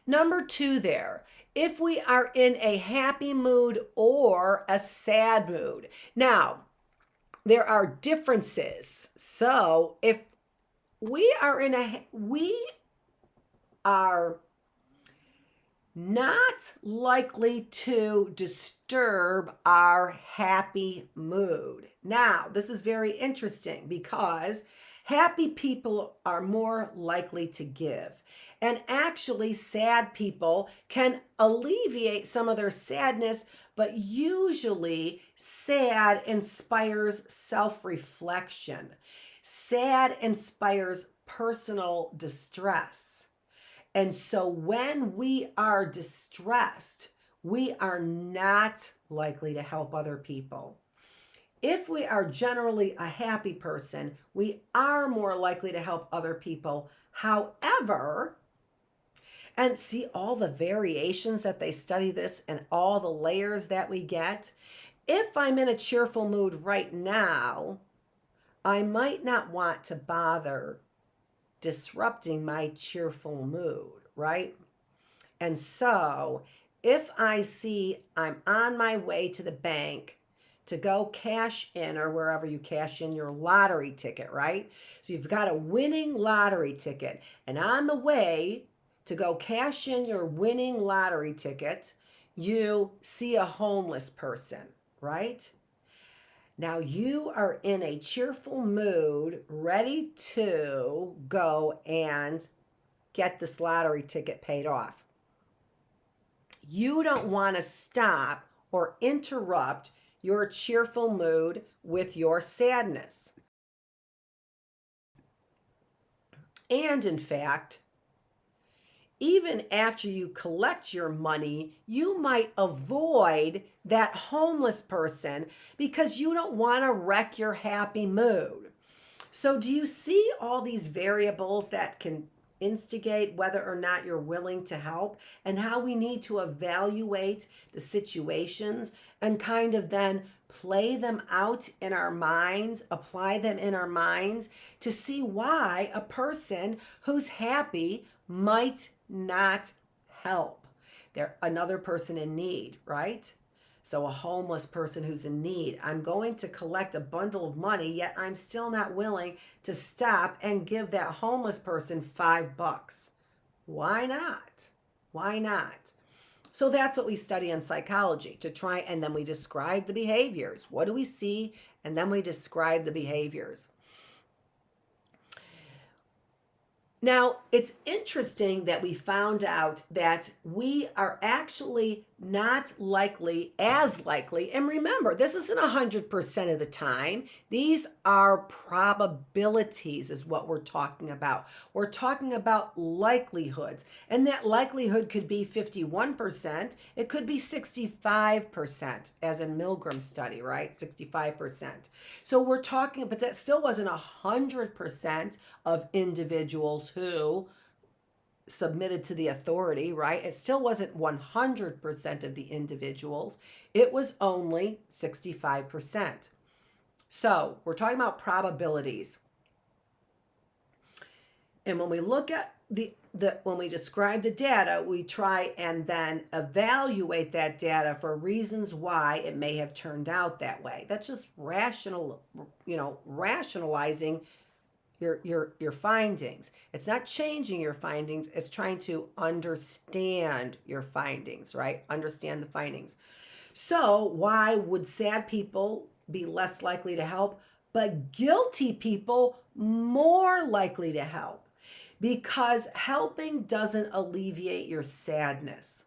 Number 2 there, if we are in a happy mood or a sad mood. Now, there are differences. So if we are not likely to disturb our happy mood. Now, this is very interesting because happy people are more likely to give. And actually, sad people can alleviate some of their sadness, but usually sad inspires self-reflection. Sad inspires personal distress. And so when we are distressed, we are not likely to help other people. If we are generally a happy person, we are more likely to help other people. However, and see all the variations that they study this and all the layers that we get. If I'm in a cheerful mood right now, I might not want to bother disrupting my cheerful mood, right? And so if I see I'm on my way to the bank to go cash in or wherever you cash in your lottery ticket, right? So you've got a winning lottery ticket, and on the way to go cash in your winning lottery ticket, you see a homeless person, right? Now you are in a cheerful mood, ready to go and get this lottery ticket paid off. You don't want to stop or interrupt your cheerful mood with your sadness. And in fact, even after you collect your money, you might avoid that homeless person because you don't want to wreck your happy mood. So do you see all these variables that can instigate whether or not you're willing to help, and how we need to evaluate the situations and kind of then play them out in our minds, apply them in our minds to see why a person who's happy might not help. They're another person in need, right? So a homeless person who's in need, I'm going to collect a bundle of money, yet I'm still not willing to stop and give that homeless person $5. Why not? Why not? So that's what we study in psychology to try, and then we describe the behaviors. What do we see? And then we describe the behaviors. Now, it's interesting that we found out that we are actually not likely, as likely. And remember, this isn't 100% of the time. These are probabilities, is what we're talking about. We're talking about likelihoods. And that likelihood could be 51%. It could be 65%, as in Milgram's study, right? 65%. So we're talking, but that still wasn't 100% of individuals who submitted to the authority, right? It still wasn't 100% of the individuals. It was only 65%. So we're talking about probabilities. And when we look at when we describe the data, we try and then evaluate that data for reasons why it may have turned out that way. That's just rationalizing your findings. It's not changing your findings. It's trying to understand your findings, right? Understand the findings. So why would sad people be less likely to help, but guilty people more likely to help? Because helping doesn't alleviate your sadness.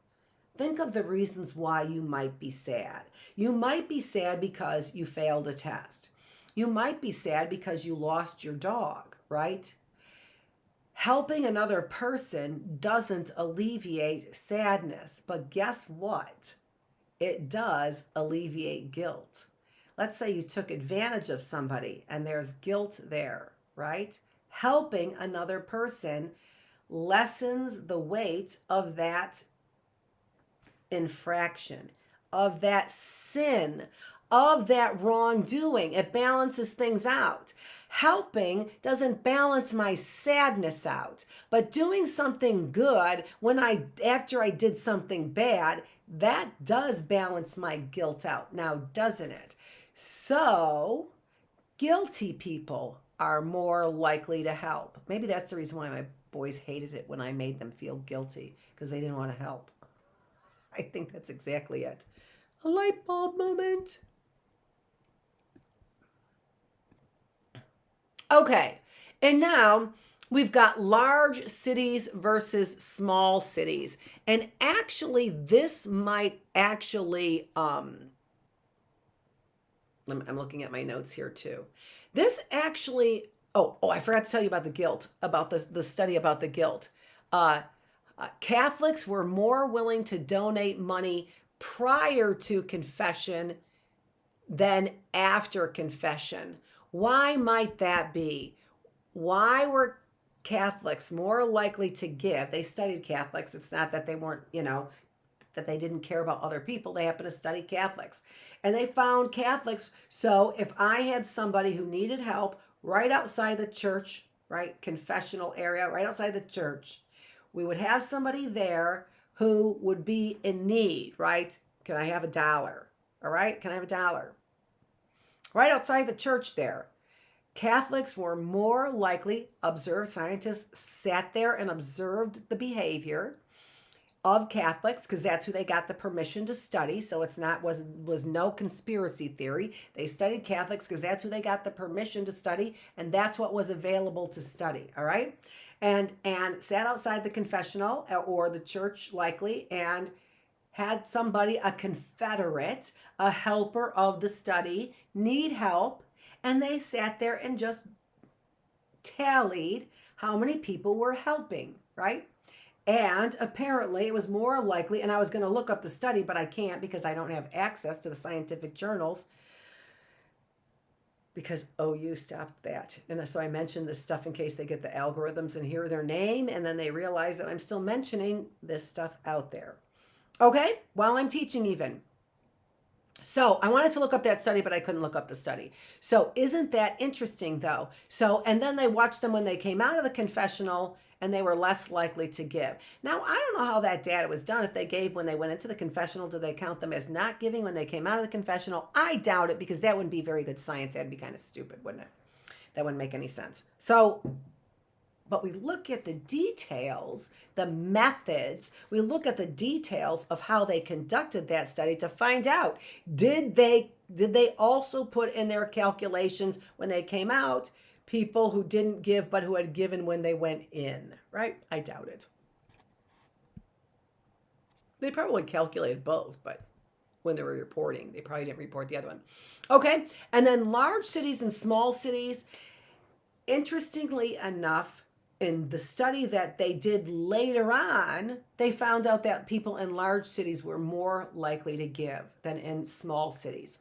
Think of the reasons why you might be sad. You might be sad because you failed a test. You might be sad because you lost your dog, right? Helping another person doesn't alleviate sadness, but guess what? It does alleviate guilt. Let's say you took advantage of somebody and there's guilt there, right? Helping another person lessens the weight of that infraction, of that sin, of that wrongdoing. It balances things out. Helping doesn't balance my sadness out, but doing something good after I did something bad, that does balance my guilt out now, doesn't it? So guilty people are more likely to help. Maybe that's the reason why my boys hated it when I made them feel guilty, because they didn't want to help. I think that's exactly it. A light bulb moment. Okay, and now we've got large cities versus small cities. And actually, this might actually, I'm looking at my notes here too. This actually, I forgot to tell you about the guilt, about the study about the guilt. Catholics were more willing to donate money prior to confession than after confession. Why might that be? Why were Catholics more likely to give? They studied Catholics. It's not that they weren't, that they didn't care about other people. They happened to study Catholics. And they found Catholics. So if I had somebody who needed help right outside the church, right, confessional area, right outside the church, we would have somebody there who would be in need, right? Can I have $1? All right? Can I have $1? Right outside the church there. Catholics were more likely, scientists sat there and observed the behavior of Catholics, because that's who they got the permission to study. So it's not was no conspiracy theory. They studied Catholics because that's who they got the permission to study, and that's what was available to study. All right, and sat outside the confessional or the church likely, and had somebody, a confederate, a helper of the study, need help, and they sat there and just tallied how many people were helping, right? And apparently it was more likely, and I was going to look up the study, but I can't because I don't have access to the scientific journals, because OU stopped that. And so I mentioned this stuff in case they get the algorithms and hear their name, and then they realize that I'm still mentioning this stuff out there. Okay, while I'm teaching even. So I wanted to look up that study, but I couldn't look up the study. So isn't that interesting though? So, and then they watched them when they came out of the confessional, and they were less likely to give. Now, I don't know how that data was done. If they gave when they went into the confessional, did they count them as not giving when they came out of the confessional? I doubt it, because that wouldn't be very good science. That'd be kind of stupid, wouldn't it? That wouldn't make any sense. So, but we look at the details, the methods, we look at the details of how they conducted that study to find out, did they also put in their calculations when they came out people who didn't give but who had given when they went in, right? I doubt it. They probably calculated both, but when they were reporting, they probably didn't report the other one. Okay, and then large cities and small cities. Interestingly enough, in the study that they did later on, they found out that people in large cities were more likely to give than in small cities.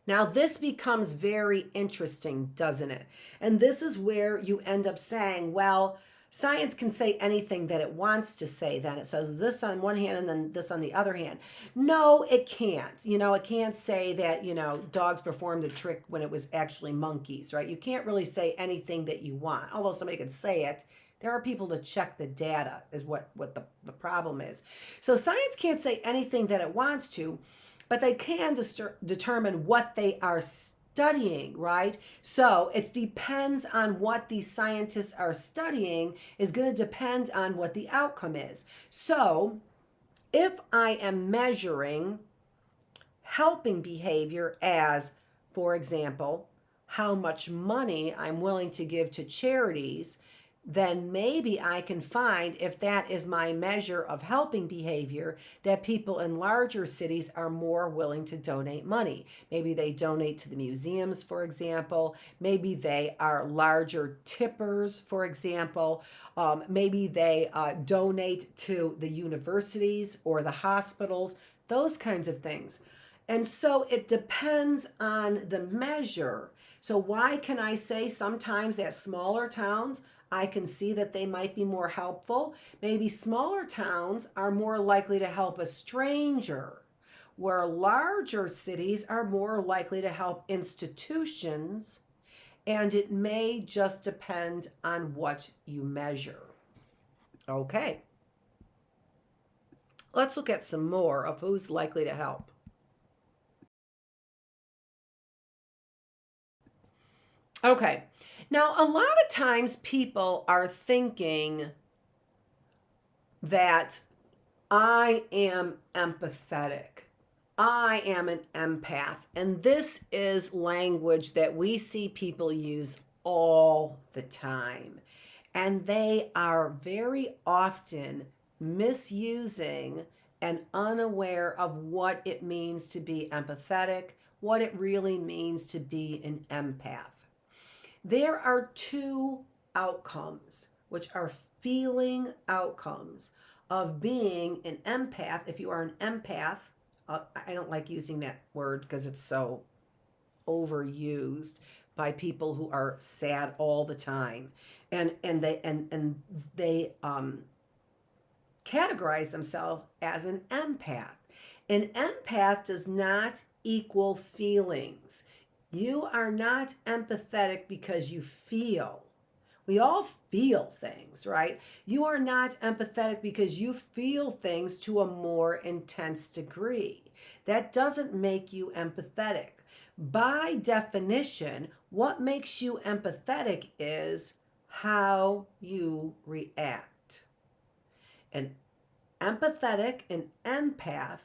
Now, this becomes very interesting, doesn't it? And this is where you end up saying, well, science can say anything that it wants to say. Then it says this on one hand and then this on the other hand. No, it can't. It can't say that, dogs performed a trick when it was actually monkeys, right? You can't really say anything that you want. Although somebody could say it, there are people to check the data is what the problem is. So science can't say anything that it wants to, but they can determine what they are studying, right? So it depends on what these scientists are studying is going to depend on what the outcome is. So if I am measuring helping behavior as, for example, how much money I'm willing to give to charities, then maybe I can find, if that is my measure of helping behavior, that people in larger cities are more willing to donate money. Maybe they donate to the museums, for example. Maybe they are larger tippers, for example. Maybe they donate to the universities or the hospitals, those kinds of things. And so it depends on the measure. So why can I say sometimes at smaller towns, I can see that they might be more helpful? Maybe smaller towns are more likely to help a stranger, where larger cities are more likely to help institutions, and it may just depend on what you measure. Okay. Let's look at some more of who's likely to help. Okay. Now, a lot of times people are thinking that I am empathetic. I am an empath. And this is language that we see people use all the time. And they are very often misusing and unaware of what it means to be empathetic, what it really means to be an empath. There are two outcomes, which are feeling outcomes of being an empath. If you are an empath, I don't like using that word because it's so overused by people who are sad all the time, and they categorize themselves as an empath. An empath does not equal feelings. You are not empathetic because you feel. We all feel things, right? You are not empathetic because you feel things to a more intense degree. That doesn't make you empathetic. By definition, what makes you empathetic is how you react. An empathetic, an empath,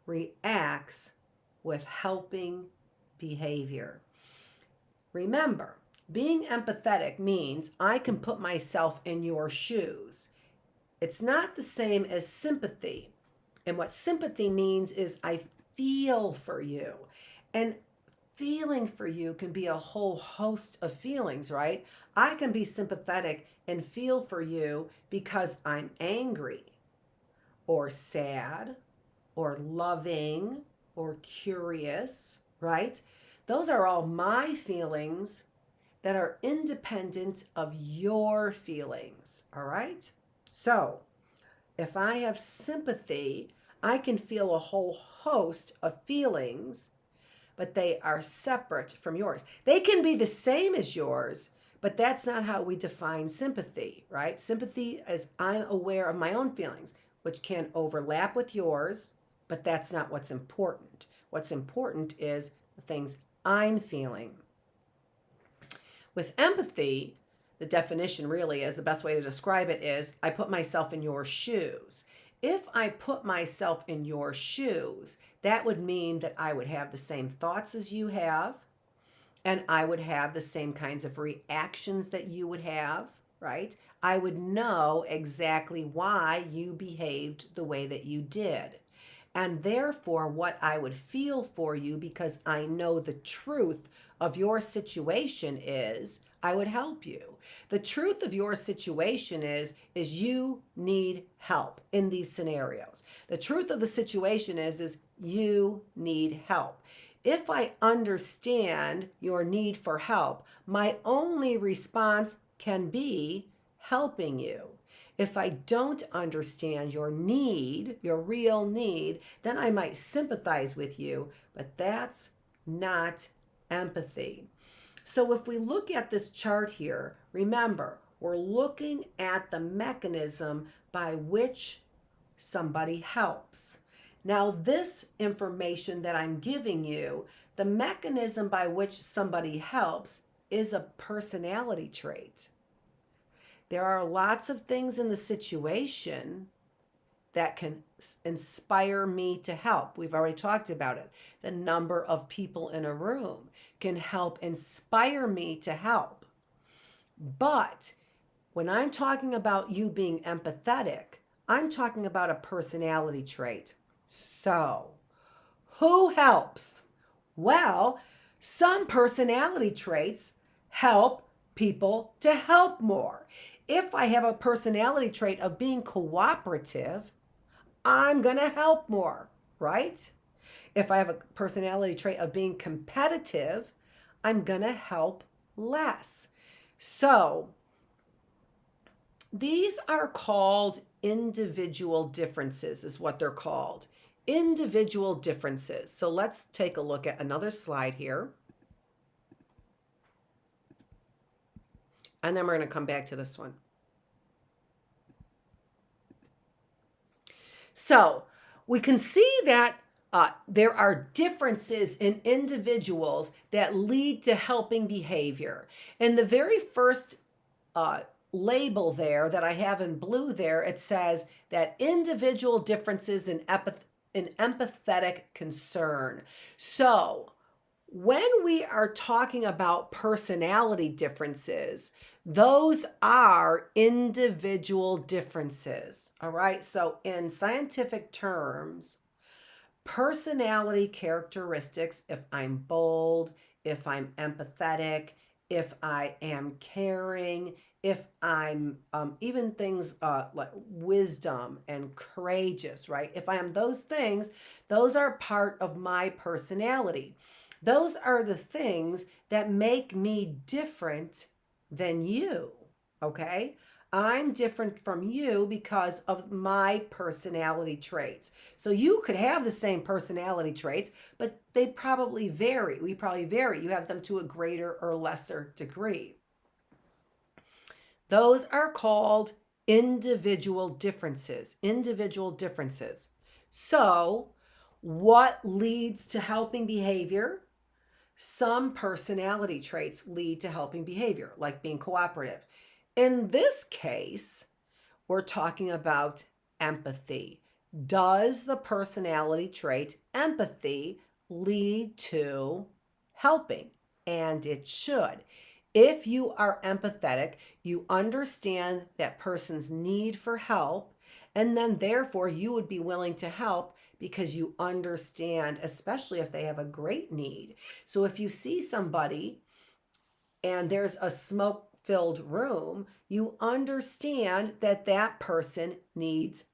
reacts with helping behavior. Remember, being empathetic means I can put myself in your shoes. It's not the same as sympathy. And what sympathy means is I feel for you. And feeling for you can be a whole host of feelings, right? I can be sympathetic and feel for you because I'm angry or sad or loving or curious, right? Those are all my feelings that are independent of your feelings, all right? So, if I have sympathy, I can feel a whole host of feelings, but they are separate from yours. They can be the same as yours, but that's not how we define sympathy, right? Sympathy is I'm aware of my own feelings, which can overlap with yours, but that's not what's important. What's important is the things I'm feeling. With empathy, the definition really is, the best way to describe it is, I put myself in your shoes. If I put myself in your shoes, that would mean that I would have the same thoughts as you have, and I would have the same kinds of reactions that you would have. right? I would know exactly why you behaved the way that you did. And therefore, what I would feel for you, because I know the truth of your situation is, I would help you. The truth of your situation is you need help in these scenarios. The truth of the situation is you need help. If I understand your need for help, my only response can be helping you. If I don't understand your need, your real need, then I might sympathize with you, but that's not empathy. So if we look at this chart here, remember, we're looking at the mechanism by which somebody helps. Now, this information that I'm giving you, the mechanism by which somebody helps is a personality trait. There are lots of things in the situation that can inspire me to help. We've already talked about it. The number of people in a room can help inspire me to help. But when I'm talking about you being empathetic, I'm talking about a personality trait. So, who helps? Well, some personality traits help people to help more. If I have a personality trait of being cooperative, I'm going to help more, right? If I have a personality trait of being competitive, I'm going to help less. So, these are called individual differences, is what they're called. Individual differences. So let's take a look at another slide here. And then we're going to come back to this one. So we can see that there are differences in individuals that lead to helping behavior. And the very first label there that I have in blue there, it says that individual differences in empathetic concern. So when we are talking about personality differences, those are individual differences. All right. So in scientific terms, personality characteristics, if I'm bold, if I'm empathetic, if I am caring, if I'm even things like wisdom and courageous, right? If I am those things, those are part of my personality. Those are the things that make me different than you, okay? I'm different from you because of my personality traits. So you could have the same personality traits, but they probably vary. We probably vary. You have them to a greater or lesser degree. Those are called individual differences. Individual differences. So, what leads to helping behavior? Some personality traits lead to helping behavior, like being cooperative. In this case, we're talking about empathy. Does the personality trait empathy lead to helping? And it should. If you are empathetic, you understand that person's need for help, and then therefore you would be willing to help because you understand, especially if they have a great need. So if you see somebody and there's a smoke-filled room, you understand that that person needs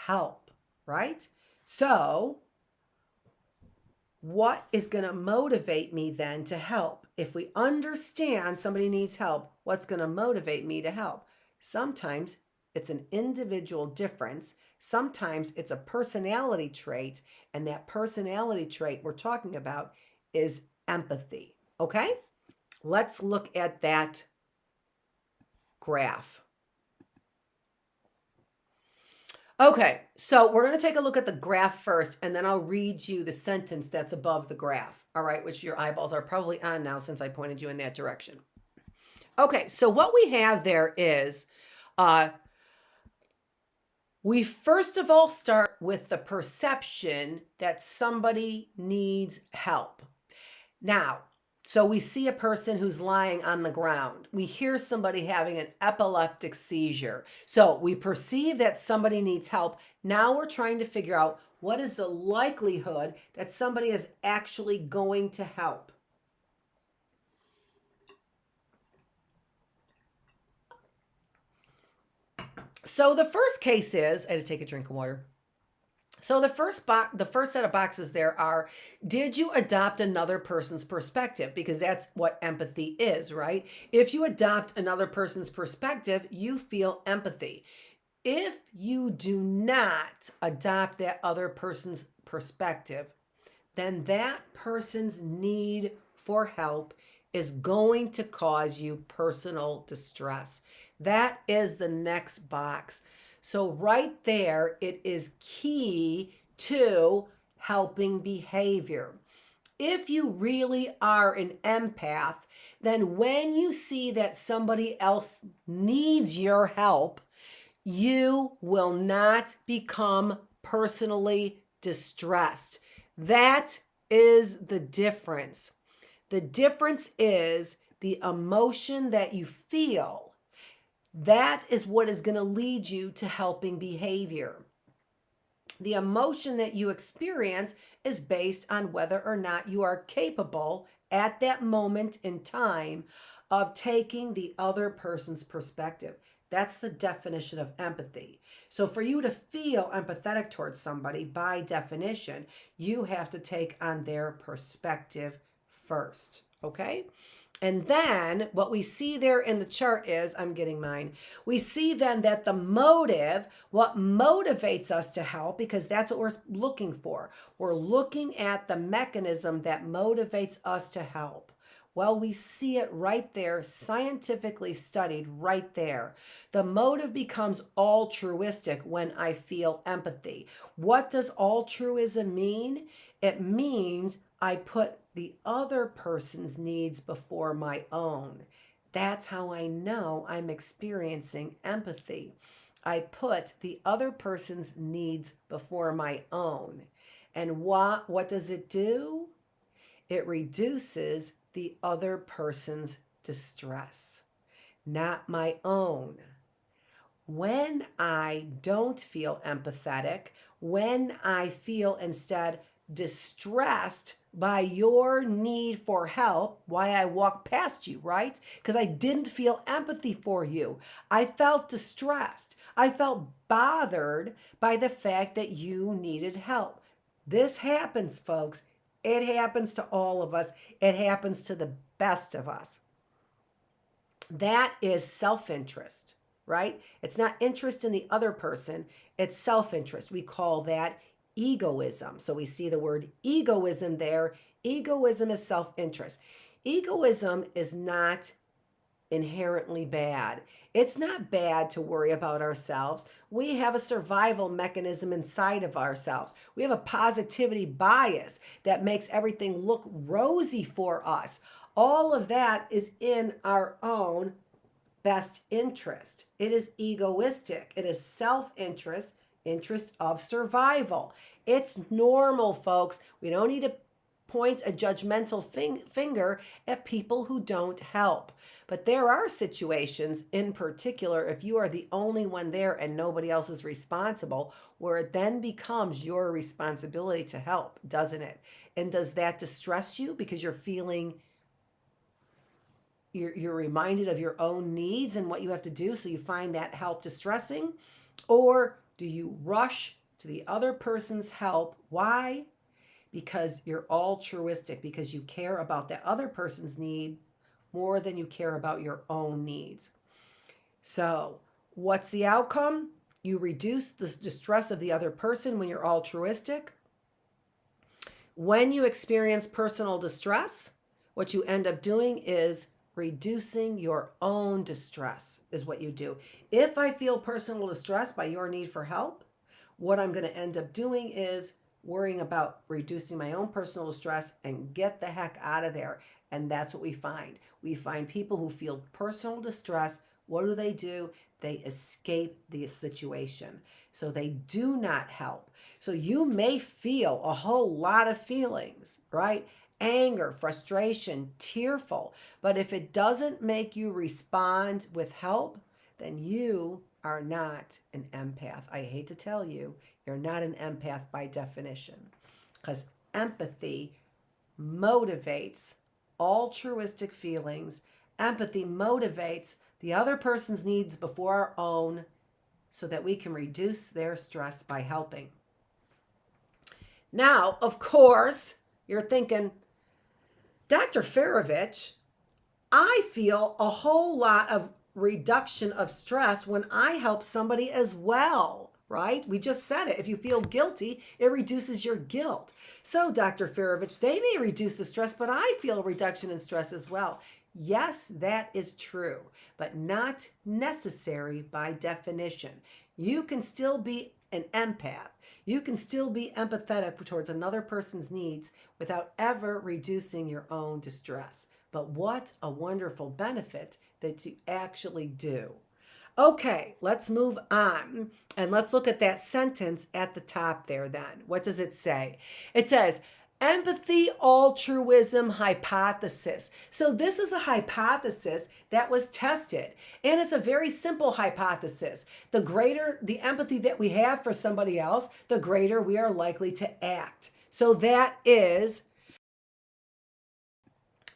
help, right? So what is going to motivate me then to help? If we understand somebody needs help, what's going to motivate me to help? Sometimes it's an individual difference. Sometimes it's a personality trait, and that personality trait we're talking about is empathy. Okay? Let's look at that graph. Okay, so we're going to take a look at the graph first, and then I'll read you the sentence that's above the graph, all right, which your eyeballs are probably on now since I pointed you in that direction. Okay, so what we have there is we first of all start with the perception that somebody needs help. Now, So we see a person who's lying on the ground. We hear somebody having an epileptic seizure. So we perceive that somebody needs help. Now we're trying to figure out what is the likelihood that somebody is actually going to help. So the first case is, I had to take a drink of water. So the first set of boxes there are, did you adopt another person's perspective? Because that's what empathy is, right? If you adopt another person's perspective, you feel empathy. If you do not adopt that other person's perspective, then that person's need for help is going to cause you personal distress. That is the next box. So right there, it is key to helping behavior. If you really are an empath, then when you see that somebody else needs your help, you will not become personally distressed. That is the difference. The difference is the emotion that you feel. That is what is going to lead you to helping behavior. The emotion that you experience is based on whether or not you are capable at that moment in time of taking the other person's perspective. That's the definition of empathy. So for you to feel empathetic towards somebody, by definition, you have to take on their perspective first, okay? And then what we see there in the chart is, I'm getting mine. We see then that the motive, what motivates us to help, because that's what we're looking for. We're looking at the mechanism that motivates us to help. Well, we see it right there, scientifically studied right there. The motive becomes altruistic when I feel empathy. What does altruism mean? It means I put the other person's needs before my own. That's how I know I'm experiencing empathy. I put the other person's needs before my own. And what does it do? It reduces the other person's distress, not my own. When I don't feel empathetic, when I feel instead distressed by your need for help, why I walked past you, right? Because I didn't feel empathy for you. I felt distressed. I felt bothered by the fact that you needed help. This happens, folks. It happens to all of us. It happens to the best of us. That is self-interest, right? It's not interest in the other person. It's self-interest. We call that egoism. So we see the word egoism there. Egoism is self-interest. Egoism is not inherently bad. It's not bad to worry about ourselves. We have a survival mechanism inside of ourselves. We have a positivity bias that makes everything look rosy for us. All of that is in our own best interest. It is egoistic. It is self-interest, interest of survival. It's normal, folks. We don't need to point a judgmental finger at people who don't help. But there are situations, in particular, if you are the only one there and nobody else is responsible, where it then becomes your responsibility to help, doesn't it? And does that distress you because you're feeling, you're reminded of your own needs and what you have to do, so you find that help distressing? Or do you rush to the other person's help? Why? Because you're altruistic, because you care about that other person's need more than you care about your own needs. So what's the outcome? You reduce the distress of the other person when you're altruistic. When you experience personal distress, what you end up doing is reducing your own distress is what you do. If I feel personal distress by your need for help, what I'm going to end up doing is worrying about reducing my own personal distress and get the heck out of there. And that's what we find. We find people who feel personal distress. What do? They escape the situation. So they do not help. So you may feel a whole lot of feelings, right? anger, frustration, tearful. But if it doesn't make you respond with help, then you are not an empath. I hate to tell you, you're not an empath by definition, because empathy motivates altruistic feelings. Empathy motivates the other person's needs before our own so that we can reduce their stress by helping. Now, of course, you're thinking, Dr. Feravich, I feel a whole lot of reduction of stress when I help somebody as well, right? We just said it. If you feel guilty, it reduces your guilt. So, Dr. Feravich, they may reduce the stress, but I feel a reduction in stress as well. Yes, that is true, but not necessary by definition. You can still be an empath. You can still be empathetic towards another person's needs without ever reducing your own distress. But what a wonderful benefit that you actually do. Okay, let's move on and let's look at that sentence at the top there then. What does it say? It says, empathy altruism hypothesis. So this is a hypothesis that was tested, and it's a very simple hypothesis. The greater the empathy that we have for somebody else, the greater we are likely to act. So that is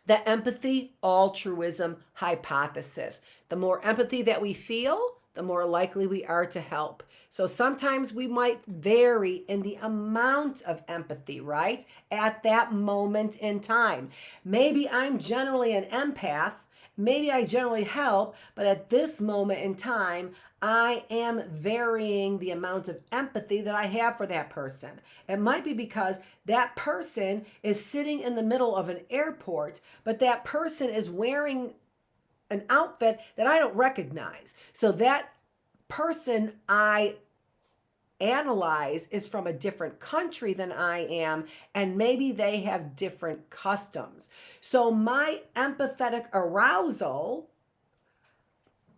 the empathy altruism hypothesis. The more empathy that we feel, the more likely we are to help. So sometimes we might vary in the amount of empathy, right? At that moment in time. Maybe I'm generally an empath. Maybe I generally help, but at this moment in time, I am varying the amount of empathy that I have for that person. It might be because that person is sitting in the middle of an airport, but that person is wearing an outfit that I don't recognize. So that person I analyze is from a different country than I am, and maybe they have different customs. So my empathetic arousal,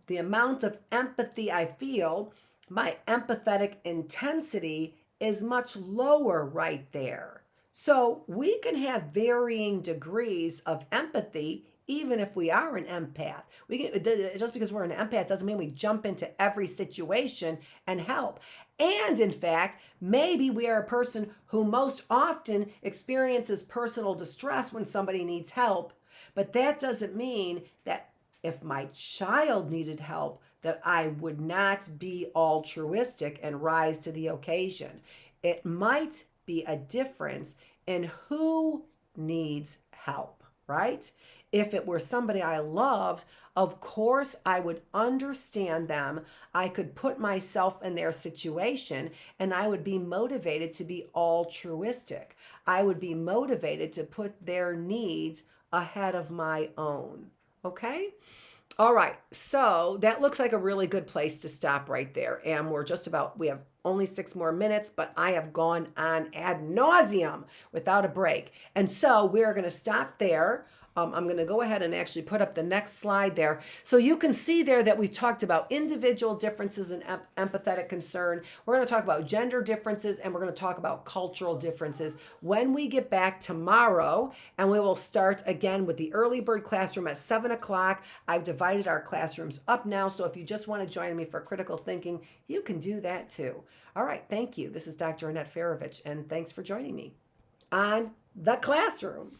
the amount of empathy I feel, my empathetic intensity is much lower right there. So we can have varying degrees of empathy even if we are an empath. Just because we're an empath doesn't mean we jump into every situation and help. And in fact, maybe we are a person who most often experiences personal distress when somebody needs help. But that doesn't mean that if my child needed help, that I would not be altruistic and rise to the occasion. It might be a difference in who needs help, right? If it were somebody I loved, of course I would understand them. I could put myself in their situation, and I would be motivated to be altruistic. I would be motivated to put their needs ahead of my own. Okay? All right. So that looks like a really good place to stop right there. And we have only 6 more minutes, but I have gone on ad nauseum without a break. And so we're going to stop there. I'm going to go ahead and actually put up the next slide there. So you can see there that we talked about individual differences in empathetic concern. We're going to talk about gender differences, and we're going to talk about cultural differences when we get back tomorrow. And we will start again with the early bird classroom at 7 o'clock. I've divided our classrooms up now. So if you just want to join me for critical thinking, you can do that too. All right. Thank you. This is Dr. Annette Feravich, and thanks for joining me on The Classroom.